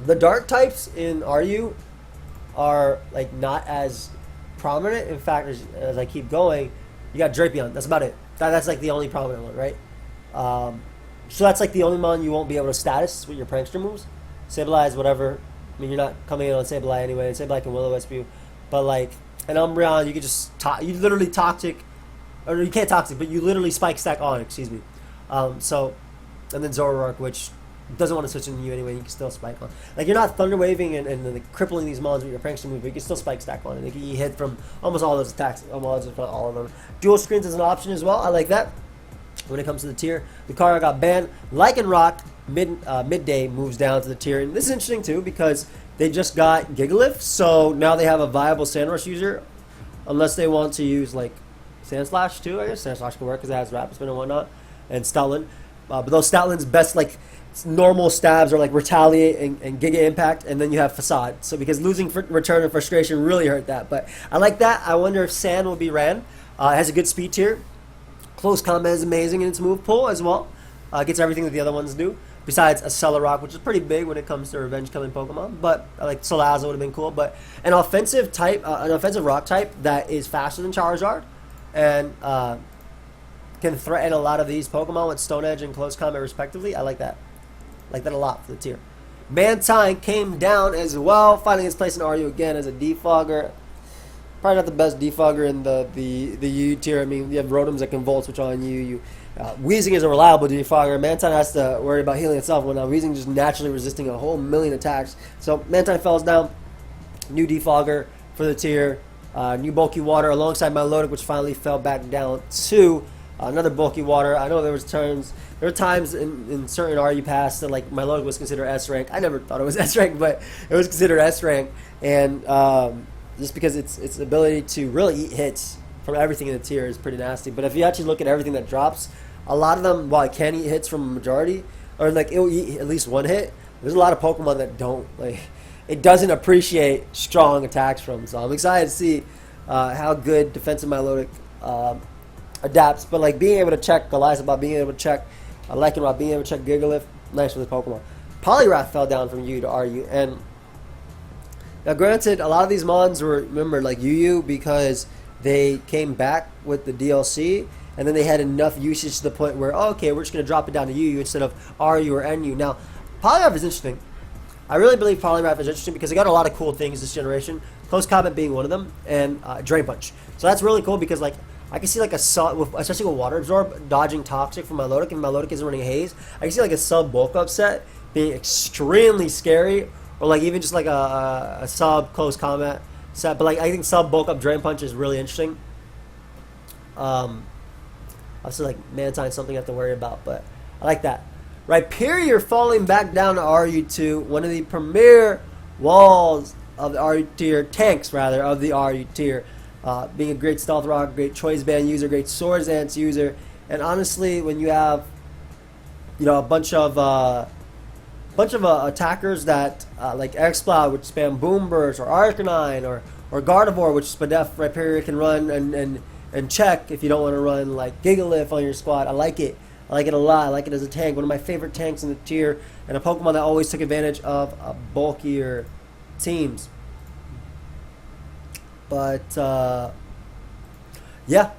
A: The dark types in RU are like not as prominent. In fact, as I keep going, you got Drapion. That's about it. That's like the only prominent one, right? So that's like the only one you won't be able to status with your prankster moves. Sableye, whatever. I mean, you're not coming in on Sableye anyway. Sableye can Will-O-Wisp you. But like an Umbreon, you could just you literally toxic, or you can't toxic, but you literally spike stack on. Excuse me. And then Zoroark, which doesn't want to switch into you anyway, you can still spike on. Like, you're not Thunder Waving and like, crippling these mons with your prankster move, but you can still spike stack on. And you can hit from almost all those attacks, almost all of them. Dual screens is an option as well. I like that. When it comes to the tier, Lucario got banned. Lycanroc midday moves down to the tier, and this is interesting too because they just got Gigalith, so now they have a viable Sandrush user, unless they want to use like Sandslash too. I guess Sandslash can work because it has Rapid Spin and whatnot, and Stoutland. But those Stoutland's best like normal stabs are like Retaliate and Giga Impact, and then you have Facade. So because losing Return and Frustration really hurt that. But I like that. I wonder if Sand will be ran. It has a good speed tier. Close combat is amazing in its move pool as well. Gets everything that the other ones do. Besides a Celorock, which is pretty big when it comes to revenge killing Pokemon. But like Salazzle would have been cool. But an offensive rock type that is faster than Charizard and can threaten a lot of these Pokemon with Stone Edge and Close Combat respectively. I like that. Like that a lot for the tier. Mantine came down as well, finding its place in RU again as a defogger. Probably not the best defogger in the U tier. I mean, you have Rotoms that can Volt switch on you. Weezing is a reliable defogger. Mantine has to worry about healing itself, when Weezing just naturally resisting a whole million attacks. So Mantine falls down. New defogger for the tier. New bulky water alongside Milotic, which finally fell back down to another bulky water. I know there were times in certain RU pass that like Milotic was considered S rank. I never thought it was S rank, but it was considered S rank, and just because its ability to really eat hits from everything in the tier is pretty nasty. But if you actually look at everything that drops, a lot of them, while it can eat hits from a majority, or like it'll eat at least one hit, there's a lot of Pokemon that don't. Like, it doesn't appreciate strong attacks from. So I'm excited to see how good defensive Milotic adapts. But like being able to check Galizabot, being able to check Lycanroc, being able to check Gigalith, nice for this Pokemon. Poliwrath fell down from U to RU, and now granted, a lot of these mons were, remember, like UU, because they came back with the DLC, and then they had enough usage to the point where, oh, okay, we're just going to drop it down to UU instead of RU or NU. Now, Poliwrath is interesting. I really believe Poliwrath is interesting because they got a lot of cool things this generation. Close Combat being one of them, and Drain Punch. So that's really cool because like I can see like a sub, especially with Water Absorb, dodging Toxic from Milotic, and Milotic isn't running Haze. I can see like a sub bulk up set being extremely scary, or like even just like a sub Close Combat set. But like I think sub bulk up Drain Punch is really interesting. Obviously like Mantine something I have to worry about, but I like that. Rhyperior falling back down to RU2, one of the premier walls of the RU tier, tanks rather, of the RU tier. Being a great Stealth Rock, great Choice Band user, great Swords Dance user, and honestly, when you have, you know, a bunch of attackers that like Exploud, which spam Boom Burst, or Arcanine, or Gardevoir, which Spadef Rhyperior can run and check if you don't want to run like Gigalith on your squad. I like it. I like it a lot. I like it as a tank. One of my favorite tanks in the tier, and a Pokemon that always took advantage of bulkier teams. But yeah,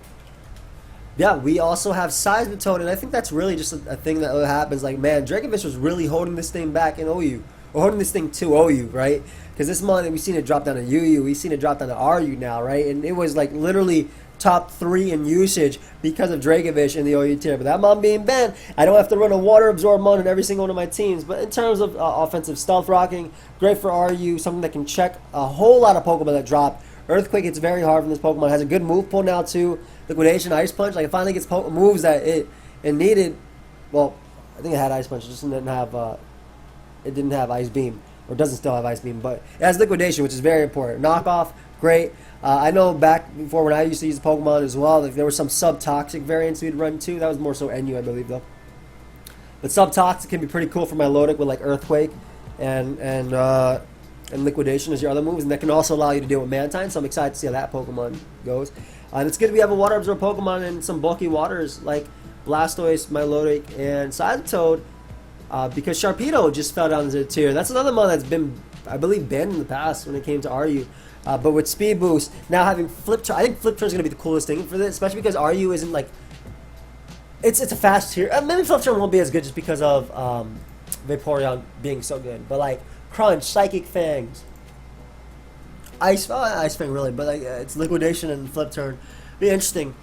A: we also have Seismitoad, and I think that's really just a thing that happens. Like, man, Dracovish was really holding this thing back in OU, or holding this thing to OU, right? Because this month we've seen it drop down to UU, we've seen it drop down to RU now, right? And it was like literally top 3 in usage because of Dracovish in the OU tier. But that mon being banned, I don't have to run a Water Absorb mon in every single one of my teams. But in terms of offensive Stealth Rocking, great for RU, something that can check a whole lot of Pokemon that drop. Earthquake hits very hard from this Pokemon. Has a good move pool now too. Liquidation, Ice Punch. Like, it finally gets moves that it needed. Well, I think it had Ice Punch. It just didn't have Ice Beam, or doesn't still have Ice Beam. But it has Liquidation, which is very important. Knockoff, great. I know back before when I used to use Pokemon as well, like there were some sub-toxic variants we'd run too. That was more so NU, I believe, though. But sub-toxic can be pretty cool for Milotic with like Earthquake and Liquidation as your other moves, and that can also allow you to deal with Mantine. So I'm excited to see how that Pokemon goes. And it's good to have a Water Absorb Pokemon and some bulky waters like Blastoise, Milotic, and Seismitoad, because Sharpedo just fell down to the tier. That's another one that's been, I believe, banned in the past when it came to RU. But with Speed Boost, now having Flip Turn, I think Flip Turn is going to be the coolest thing for this, especially because RU isn't like, it's a fast tier. Maybe Flip Turn won't be as good just because of Vaporeon being so good. But like Crunch, Psychic Fangs, Ice Fang really, but like it's Liquidation and Flip Turn. Be interesting.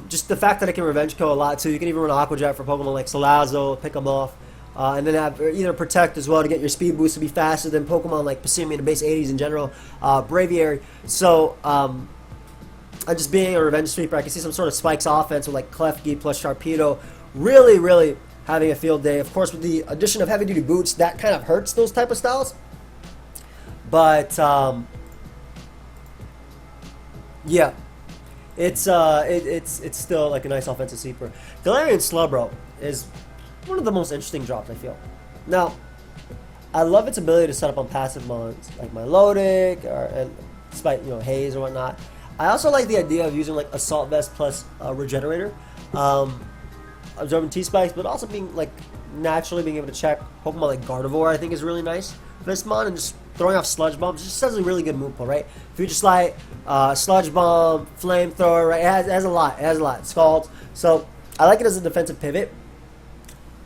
A: Just the fact that it can Revenge Kill a lot too. You can even run Aqua Jet for Pokemon like Salazzle, pick them off. And then have either Protect as well to get your speed boost to be faster than Pokemon like Passimian and base 80s in general, Braviary. So, just being a revenge sweeper, I can see some sort of Spikes offense with like Klefki plus Sharpedo really, really having a field day. Of course, with the addition of heavy duty boots, that kind of hurts those type of styles. But yeah, it's still like a nice offensive sweeper. Galarian Slowbro is one of the most interesting drops, I feel. Now, I love its ability to set up on passive mons like Milotic and despite Haze or whatnot. I also like the idea of using like Assault Vest plus Regenerator, absorbing T-Spikes, but also being like naturally being able to check Pokemon like Gardevoir. I think is really nice for this mon, and just throwing off Sludge Bombs just has a really good move pool, right? Future Slide, Sludge Bomb, Flamethrower, right? It has a lot. It has a lot. Scald. So I like it as a defensive pivot.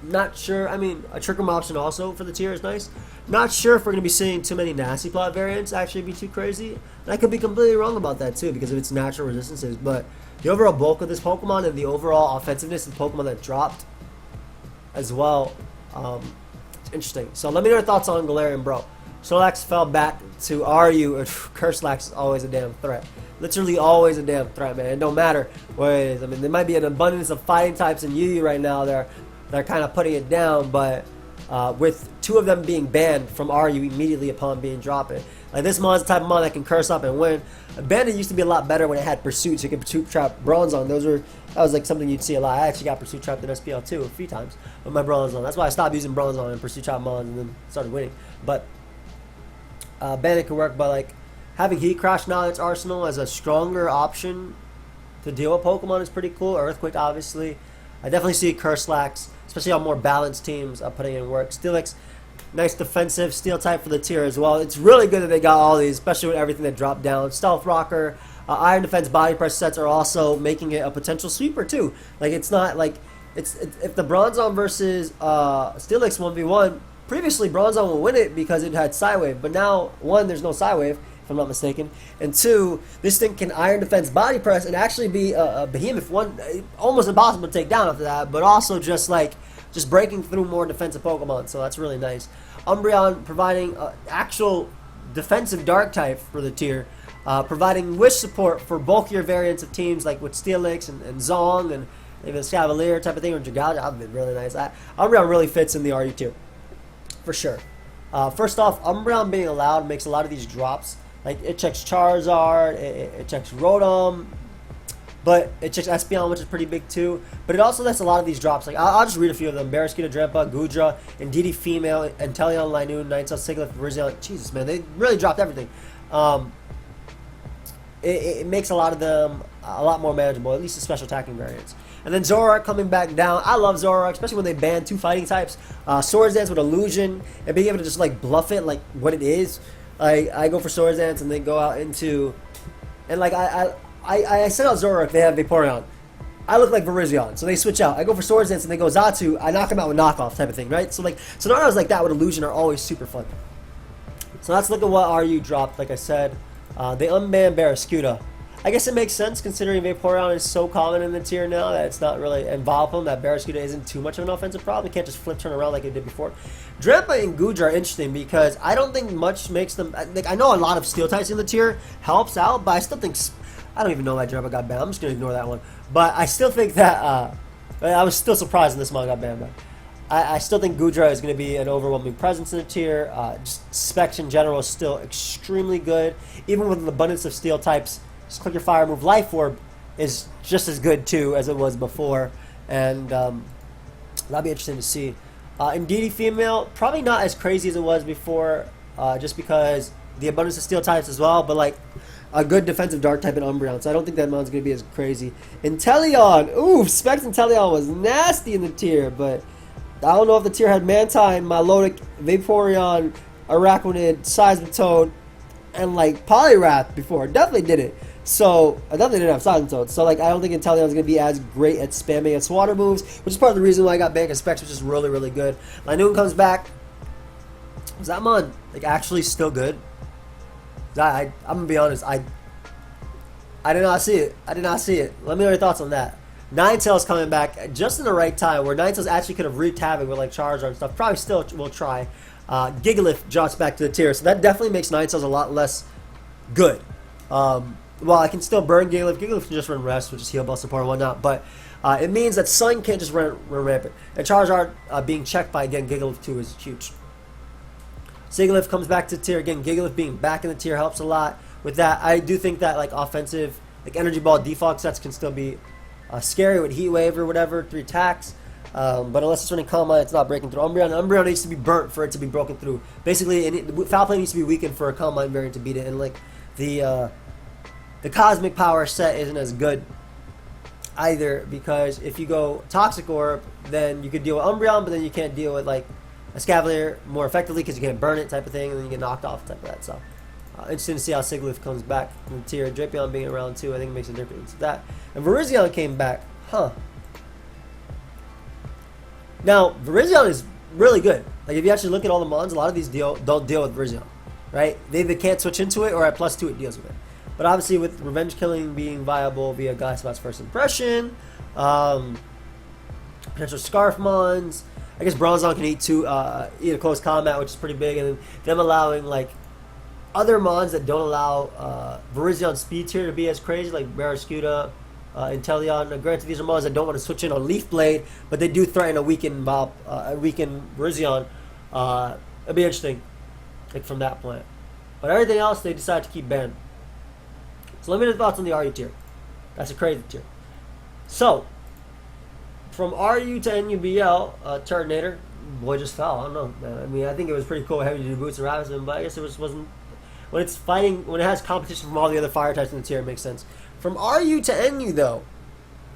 A: Not sure. I mean, a Trick Room option also for the tier is nice. Not sure if we're going to be seeing too many Nasty Plot variants actually be too crazy. And I could be completely wrong about that too because of its natural resistances. But the overall bulk of this Pokemon and the overall offensiveness of the Pokemon that dropped as well, it's interesting. So let me know your thoughts on Galarian, bro. Snorlax fell back to RU. Curselax is always a damn threat. Literally always a damn threat, man. It don't matter what it is. I mean, there might be an abundance of fighting types in UU right now. They're kind of putting it down, but with 2 of them being banned from RU immediately upon being dropped. Like this mon's the type of mon that can curse up and win. Bandit used to be a lot better when it had Pursuit, so you could Pursuit Trap Bronzong. That was like something you'd see a lot. I actually got Pursuit Trapped in SPL too a few times with my Bronzong. That's why I stopped using Bronzong and Pursuit Trap Mons and then started winning. But Bandit could work by like having Heat Crash now in its arsenal as a stronger option to deal with Pokemon is pretty cool. Earthquake, obviously. I definitely see Curselax, especially on more balanced teams, putting in work. Steelix, nice defensive steel type for the tier as well. It's really good that they got all these, especially with everything that dropped down. Stealth Rocker, Iron Defense Body Press sets are also making it a potential sweeper too. Like it's not like if the Bronzong versus Steelix 1v1, previously Bronzong will win it because it had Psywave, but now, one, there's no Psywave, if I'm not mistaken, and two, this thing can Iron Defense Body Press and actually be a behemoth. One, almost impossible to take down after that, but also just breaking through more defensive Pokemon, so that's really nice. Umbreon providing actual defensive Dark type for the tier, providing Wish support for bulkier variants of teams like with Steelix and Zong and even Scavalier type of thing, or Dragalge. That would be really nice. Umbreon really fits in the RU tier, for sure. First off, Umbreon being allowed makes a lot of these drops. Like, it checks Charizard, it checks Rotom, but it checks Espeon, which is pretty big too. But it also lets a lot of these drops. Like, I'll just read a few of them. Barraskewda, Drampa, Goodra, Indeedee Female, Inteleon, Linoon, Ninetales, Sigilyph, Virizion. Jesus, man, they really dropped everything. It makes a lot of them a lot more manageable, at least the special attacking variants. And then Zoroark coming back down. I love Zoroark, especially when they ban 2 fighting types. Swords Dance with Illusion, and being able to just like bluff it like what it is. I go for Swords Dance and then go out into, and like I send out Zoroark, they have Vaporeon. I look like Virizion, so they switch out. I go for Swords Dance and they go Zatu. I knock them out with knockoff type of thing, right? So scenarios like that with Illusion are always super fun. So let's look at what RU dropped. Like I said, they unbanned Barraskewda. I guess it makes sense considering Vaporeon is so common in the tier now that it's not really involved them, that Barraskewda isn't too much of an offensive problem. It can't just flip turn around like it did before. Drampa and Goodra are interesting because I don't think much makes them, like, I know a lot of steel types in the tier helps out, but I still think, I don't even know why Drampa got banned. I'm just going to ignore that one. But I still think that, I was still surprised when this mon got banned, but I still think Goodra is going to be an overwhelming presence in the tier. Just specs in general is still extremely good. Even with an abundance of steel types, just click your fire move. Life Orb is just as good too as it was before, and that'll be interesting to see. Indeedee Female, probably not as crazy as it was before, just because the abundance of steel types as well, but like a good defensive dark type in Umbreon, so I don't think that mon's going to be as crazy. Inteleon, ooh, Specs Inteleon was nasty in the tier, but I don't know if the tier had Mantine, Milotic, Vaporeon, Araquanid, Seismitoad, and like Poliwrath before. Definitely did it. So I definitely didn't have Seismitoad. So like I don't think Inteleon is gonna be as great at spamming its water moves, which is part of the reason why I got banned. Because Specs was just really, really good. Linoon comes back. Was that mon like actually still good? I'm gonna be honest. I did not see it. I did not see it. Let me know your thoughts on that. Ninetales coming back just in the right time, where Ninetales actually could have wreaked havoc with like Charizard and stuff. Probably still will try. Gigalith drops back to the tier, so that definitely makes Ninetales a lot less good. Well, I can still burn Gigalith. Gigalith can just run Rest, which is heal, ball support, and whatnot. But it means that Sun can't just run rampant. And Charizard being checked by, again, Gigalith 2 is huge. Sigilyph comes back to the tier. Again, Gigalith being back in the tier helps a lot. With that, I do think that like offensive, like Energy Ball default sets can still be scary with Heat Wave or whatever, 3 attacks. But unless it's running Calm Mind, it's not breaking through. Umbreon needs to be burnt for it to be broken through. Basically, Foul Play needs to be weakened for a Calm Mind variant to beat it. And like the Cosmic Power set isn't as good either, because if you go Toxic Orb, then you could deal with Umbreon, but then you can't deal with like a Scavalier more effectively because you can't burn it type of thing, and then you get knocked off type of that. So interesting to see how Sigilyph comes back in the tier. Drapion being around too, I think it makes a difference with that. And Virizion came back, huh? Now Virizion is really good. Like if you actually look at all the mons, a lot of these don't deal with Virizion, right? They either can't switch into it, or at +2 it deals with it. But obviously with Revenge Killing being viable via Gospot's First Impression, potential Scarf mons, I guess Bronzong can eat a close combat, which is pretty big, and then them allowing like other mons that don't allow Virizion speed tier to be as crazy, like Barraskewda, Inteleon. Now, granted, these are mons that don't want to switch in on Leaf Blade, but they do threaten a weakened Virizion. It'd be interesting, like from that point. But everything else, they decide to keep banned. So let me know your thoughts on the RU tier. That's a crazy tier. So, from RU to NUBL, Turtonator, boy just fell. I don't know, man. I mean, I think it was pretty cool having to do Boots and Ravison, but I guess it wasn't. When it's fighting, when it has competition from all the other fire types in the tier, it makes sense. From RU to NU, though,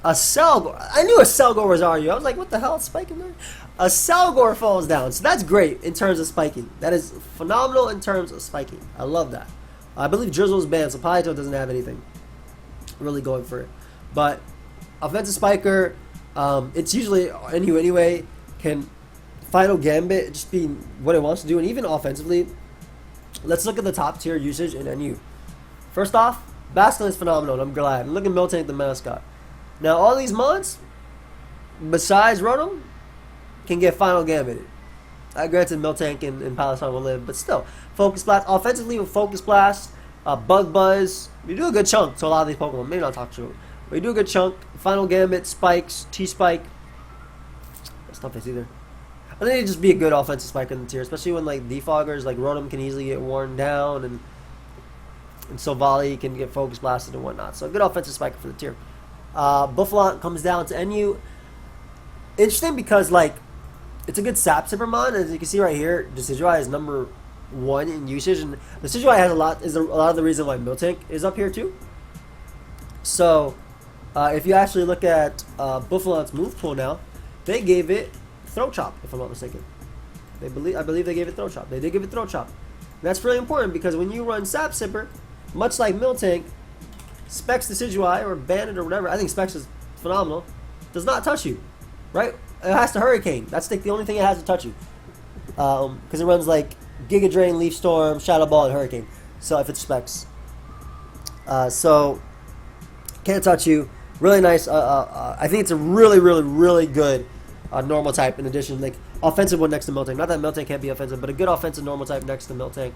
A: a Selgor. I knew a Selgor was RU. I was like, what the hell? It's spiking there? A Selgor falls down. So that's great in terms of spiking. That is phenomenal in terms of spiking. I love that. I believe Drizzle's banned, so Palito doesn't have anything really going for it. But offensive spiker, it's usually NU anyway, can Final Gambit just being what it wants to do, and even offensively, let's look at the top tier usage in NU. First off, Basculin is phenomenal, and I'm glad. And look at Miltank, the mascot. Now, all these mods, besides Rotom, can get Final Gambited. Granted, Miltank and Palestine will live, but still. Focus Blast, offensively with Focus Blast, Bug Buzz, you do a good chunk to a lot of these Pokemon. Maybe not talk to, but you do a good chunk. Final Gambit, Spikes, T-Spike. That's not face either. I think it'd just be a good offensive spike in the tier, especially when like defoggers like Rotom can easily get worn down, and Silvally can get focus blasted and whatnot. So a good offensive spike for the tier. Buffalon comes down to NU. Interesting because like it's a good sap sipper mon. As you can see right here, Decidueye is number 1 in usage, and Decidueye has a lot of the reason why Miltank is up here too. So if you actually look at Buffalon's move pool now, they gave it Throat Chop, if I'm not mistaken. I believe they gave it Throat Chop. They did give it Throat Chop. And that's really important because when you run Sap Sipper, much like Miltank, Specs Decidueye or Bandit or whatever, I think Specs is phenomenal, does not touch you, right? It has to Hurricane. That's like the only thing it has to touch you. Because it runs like Giga Drain, Leaf Storm, Shadow Ball, and Hurricane. So if it's Specs. So, can't touch you. Really nice. I think it's a really good normal type in addition, like offensive one next to Miltank. Not that Miltank can't be offensive, but a good offensive normal type next to Miltank.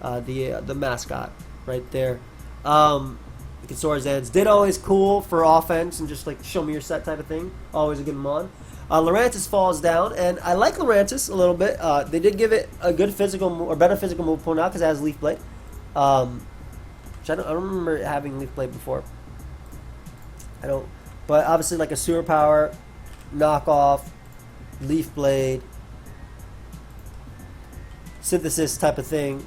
A: The mascot right there. You can Sora's Ends. Ditto is cool for offense and just like show me your set type of thing. Always a good mon. Lurantis falls down, and I like Lurantis a little bit. They did give it a good physical or better physical move pool now because it has Leaf Blade. Which I don't remember it having Leaf Blade before. I don't, but obviously like a Sewer Power, knockoff, Leaf Blade, Synthesis type of thing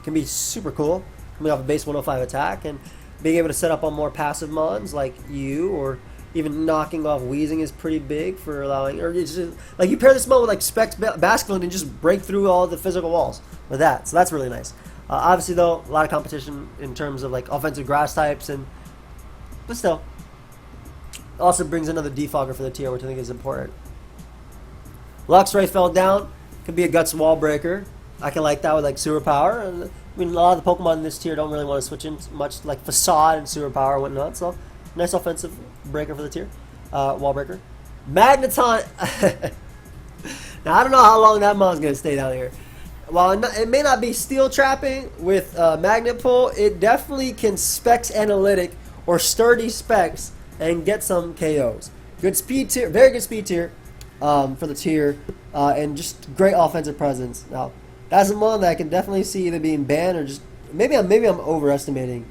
A: can be super cool. Coming off a base 105 attack and being able to set up on more passive mons like you, or even knocking off Wheezing is pretty big for allowing, or it's just, like you pair this mon with like Specs Basculin and just break through all the physical walls with that. So that's really nice. Obviously though, a lot of competition in terms of like offensive grass types, but still. Also brings another defogger for the tier, which I think is important. Luxray fell down. Could be a Guts Wall Breaker. I can like that with like Sewer Power. And, I mean, a lot of the Pokemon in this tier don't really want to switch in much, like Facade and Sewer Power and whatnot. So, nice offensive breaker for the tier. Wall Breaker. Magneton. Now, I don't know how long that mon's going to stay down here. While it may not be Steel Trapping with Magnet Pull, it definitely can Specs Analytic or Sturdy Specs and get some KOs. Good speed tier, very good speed tier for the tier, and just great offensive presence. Now, that's a mon that I can definitely see either being banned or just maybe I'm overestimating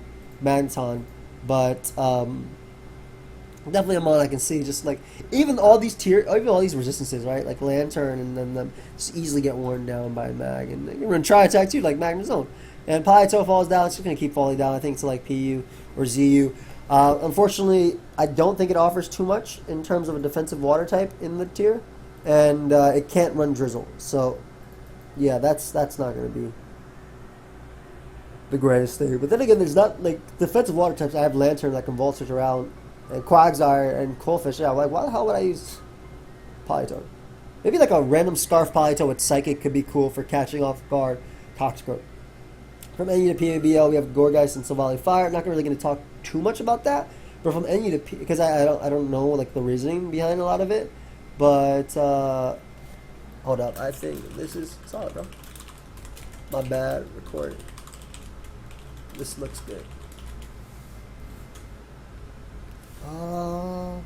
A: Magneton, but definitely a mon I can see just like even all these resistances, right? Like Lantern and then them just easily get worn down by Mag, and you're gonna try attack too, like Magnezone. And Palito falls down. It's just gonna keep falling down. I think to like PU or ZU. Unfortunately, I don't think it offers too much in terms of a defensive water type in the tier, and it can't run Drizzle. So, yeah, that's not going to be the greatest thing. But then again, there's not like defensive water types. I have Lantern that can Volt Switch around, and Quagsire and Coalfish. Yeah, I'm like, why the hell would I use Politoed? Maybe like a random Scarf Politoed with Psychic could be cool for catching off guard Toxicroak. From NU to PABL, we have Gourgeist and Silvally Fire. I'm not really going to talk too much about that, but from NU to P, because I don't know like the reasoning behind a lot of it, but hold up, I think this is solid, bro. My bad, recording. This looks good. Let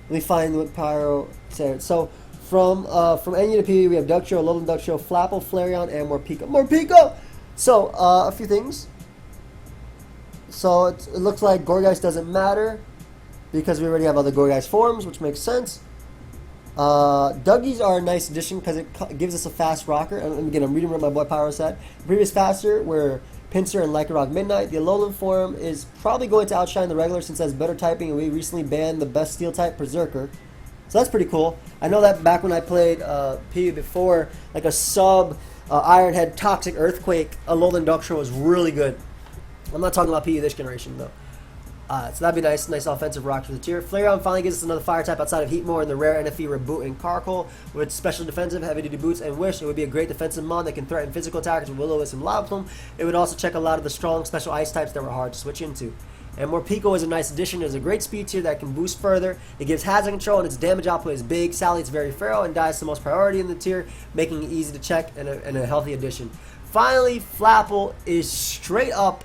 A: me find what Pyro said. So from NU to P, we have Ductio, Alolan Ductio, Flapple, Flareon, and Morpeko. Morpeko. So, a few things. So, it looks like Gourgeist doesn't matter because we already have other Gourgeist forms, which makes sense. Duggies are a nice addition because it gives us a fast rocker. And again, I'm reading what my boy Pyro said. The previous faster were Pinsir and Lycanroc Midnight. The Alolan form is probably going to outshine the regular since it has better typing, and we recently banned the best steel type Berserker. So that's pretty cool. I know that back when I played PU before, like a sub... Ironhead Toxic Earthquake, Alolan Ductio was really good. I'm not talking about PU this generation though. So that'd be nice. Nice offensive rock for the tier. Flareon finally gives us another fire type outside of Heatmore and the rare NFE Reboot and Torkoal with special defensive, heavy duty boots, and Wish. It would be a great defensive mon that can threaten physical attackers with Will-O-Wisp and Lava Plume. It would also check a lot of the strong special ice types that were hard to switch into. And Morpeko is a nice addition. It's a great speed tier that can boost further. It gives hazard control and its damage output is big. Sally is very feral and dies the most priority in the tier, making it easy to check and a healthy addition. Finally, Flapple is straight up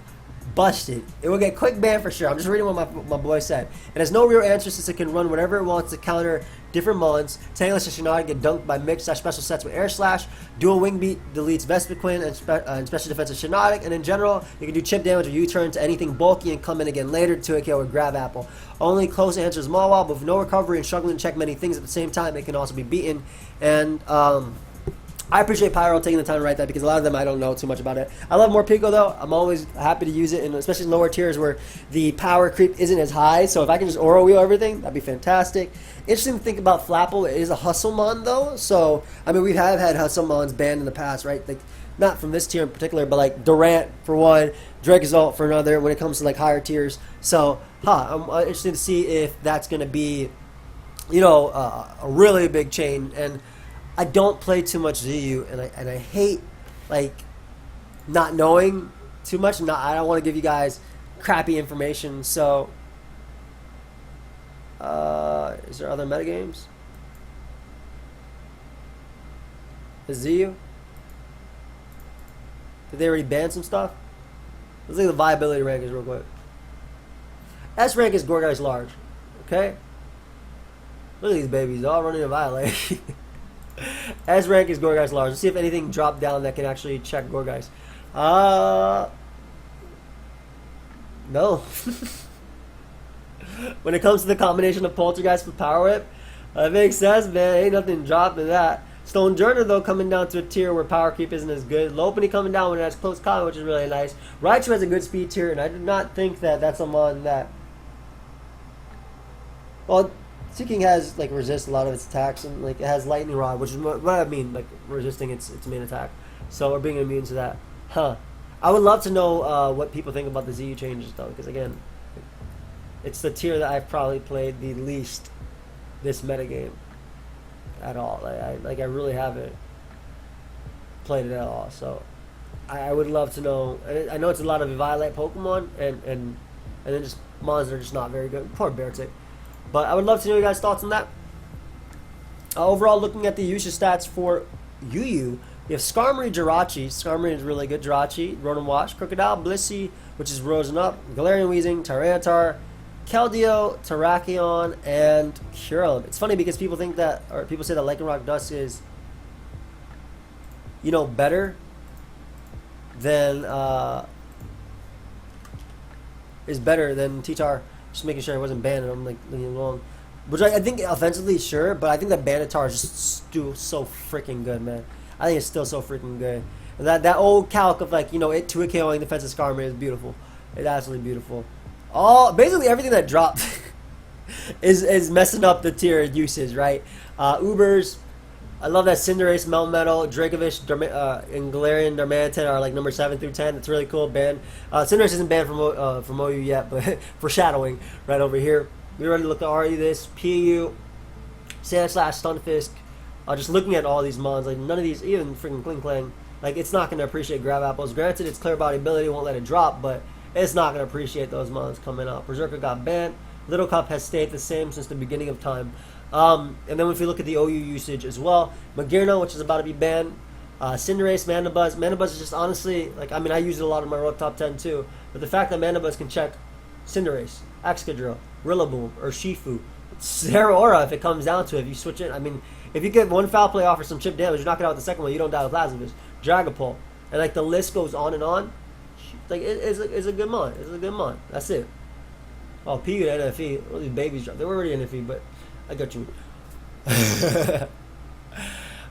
A: busted. It will get quick ban for sure. I'm just reading what my boy said. It has no real answer since it can run whatever it wants to counter different mons. Tangless and Shinnok get dunked by mixed special sets with Air Slash. Dual Wing Beat deletes Vespiquen and special defense of Shinnok. And in general, you can do chip damage or U-turn to anything bulky and come in again later to a kill with Grab Apple. Only close answer is Mawile, but with no recovery and struggling to check many things at the same time, it can also be beaten. And I appreciate Pyro taking the time to write that because a lot of them I don't know too much about it. I love Morpeko though. I'm always happy to use it, and especially in lower tiers where the power creep isn't as high. So if I can just Aura Wheel everything, that'd be fantastic. Interesting to think about Flapple. It is a Hustle Mon though. So, I mean, we have had Hustle Mons banned in the past, right? Like, not from this tier in particular, but like Durant for one, Dracozolt for another when it comes to like higher tiers. So, I'm interested to see if that's going to be, you know, a really big change. And I don't play too much ZU, and I hate like not knowing too much. I don't want to give you guys crappy information. So, is there other metagames? The ZU? Did they already ban some stuff? Let's look at the viability rankings real quick. S rank is Gourgeist large. Okay. Look at these babies, all running a Violate. S rank is Gourgeist large. Let's see if anything dropped down that can actually check Gourgeist. No. When it comes to the combination of Poltergeist with Power Whip, it makes sense, man. Ain't nothing dropped in that. Stone Journer, though, coming down to a tier where Power Creep isn't as good. Lopunny coming down when it has Close Combat, which is really nice. Raichu has a good speed tier, and I do not think that that's a mon that... Well, Seeking has like resist a lot of its attacks, and like it has Lightning Rod, which is what I mean, like resisting its main attack. So we're being immune to that. I would love to know what people think about the ZU changes though, because again, it's the tier that I've probably played the least this metagame at all. Like I really haven't played it at all. So I would love to know. I know it's a lot of Violet Pokemon, and then just mons that are just not very good. Poor Beartick. But I would love to know your guys' thoughts on that. Overall, looking at the usage stats for UU, we have Skarmory, Jirachi. Skarmory is really good. Jirachi, Rotom Wash, Crocodile, Blissey, which is Rosing Up, Galarian Weezing, Tyranitar, Keldeo, Terrakion, and Curl. It's funny because people think that, or people say that Lycanroc Dust is, you know, better than T-Tar. Just making sure I wasn't banned, and I'm like leaving it alone. Which I think offensively, sure, but I think that Banditar is just still so freaking good, man. I think it's still so freaking good. And that old calc of like, you know, it 2 KOing defensive Skarmory is beautiful. It's absolutely beautiful. Basically everything that dropped is messing up the tier usage, right? Ubers, I love that Cinderace, Melmetal, Dracovish, and Galarian Darmanitan are like number 7 through 10. It's really cool. Banned. Cinderace isn't banned from OU yet, but foreshadowing right over here. We already looked at already this PU, Sandslash, Stunfisk. Just looking at all these mons, like none of these, even freaking Kling Klang, like it's not going to appreciate Grab Apples. Granted, its clear body ability won't let it drop, but it's not going to appreciate those mons coming up. Berserker got banned. Little Cup has stayed the same since the beginning of time. And then if we look at the OU usage as well, Magearna, which is about to be banned, Cinderace, Mandibuzz. Mandibuzz is just honestly, like, I mean, I use it a lot in my Road Top 10 too, but the fact that Mandibuzz can check Cinderace, Excadrill, Rillaboom, or Shifu, Zero Aura if it comes down to it, if you switch it, I mean, if you get one foul play off or some chip damage, you knock it out with the second one, you don't die with Plasmivis, Dragapult, and like the list goes on and on. Like, it's a good mon. It's a good mon. That's it. Oh, PU to NFE. All these babies dropped. They were already NFE, but I got you.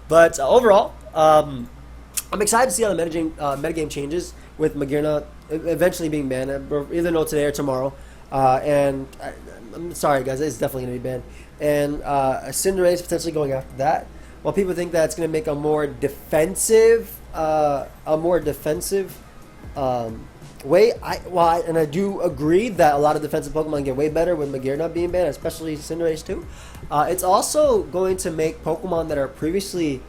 A: But overall, I'm excited to see how the metagame changes with Magearna eventually being banned. Either know today or tomorrow. And I'm sorry, guys, it's definitely going to be banned. And Cinderace potentially going after that. While people think that it's going to make a more defensive And I do agree that a lot of defensive Pokemon get way better with Magear not being banned, especially Cinderace too. It's also going to make Pokemon that are previously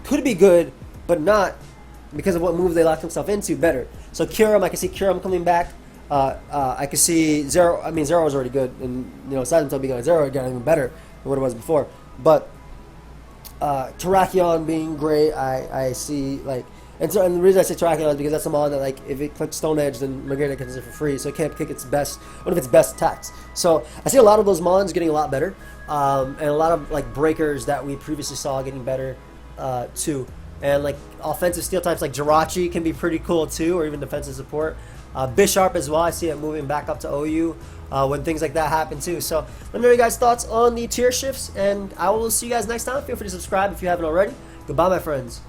A: could be good, but not because of what move they locked themselves into better. So Kyurem, I can see Kyurem coming back. I can see Zero. I mean, Zero was already good, and aside until being on Zero, it got even better than what it was before. But Terrakion being great, I see like. And the reason I say Torkoal is because that's a mod that, like, if it clicks Stone Edge, then Magearna gets it for free, so it can't kick its best, one of its best attacks. So I see a lot of those mons getting a lot better, and a lot of like breakers that we previously saw getting better too. And like offensive steel types like Jirachi can be pretty cool too, or even defensive support. Bisharp as well, I see it moving back up to OU when things like that happen too. So let me know your guys' thoughts on the tier shifts, and I will see you guys next time. Feel free to subscribe if you haven't already. Goodbye, my friends.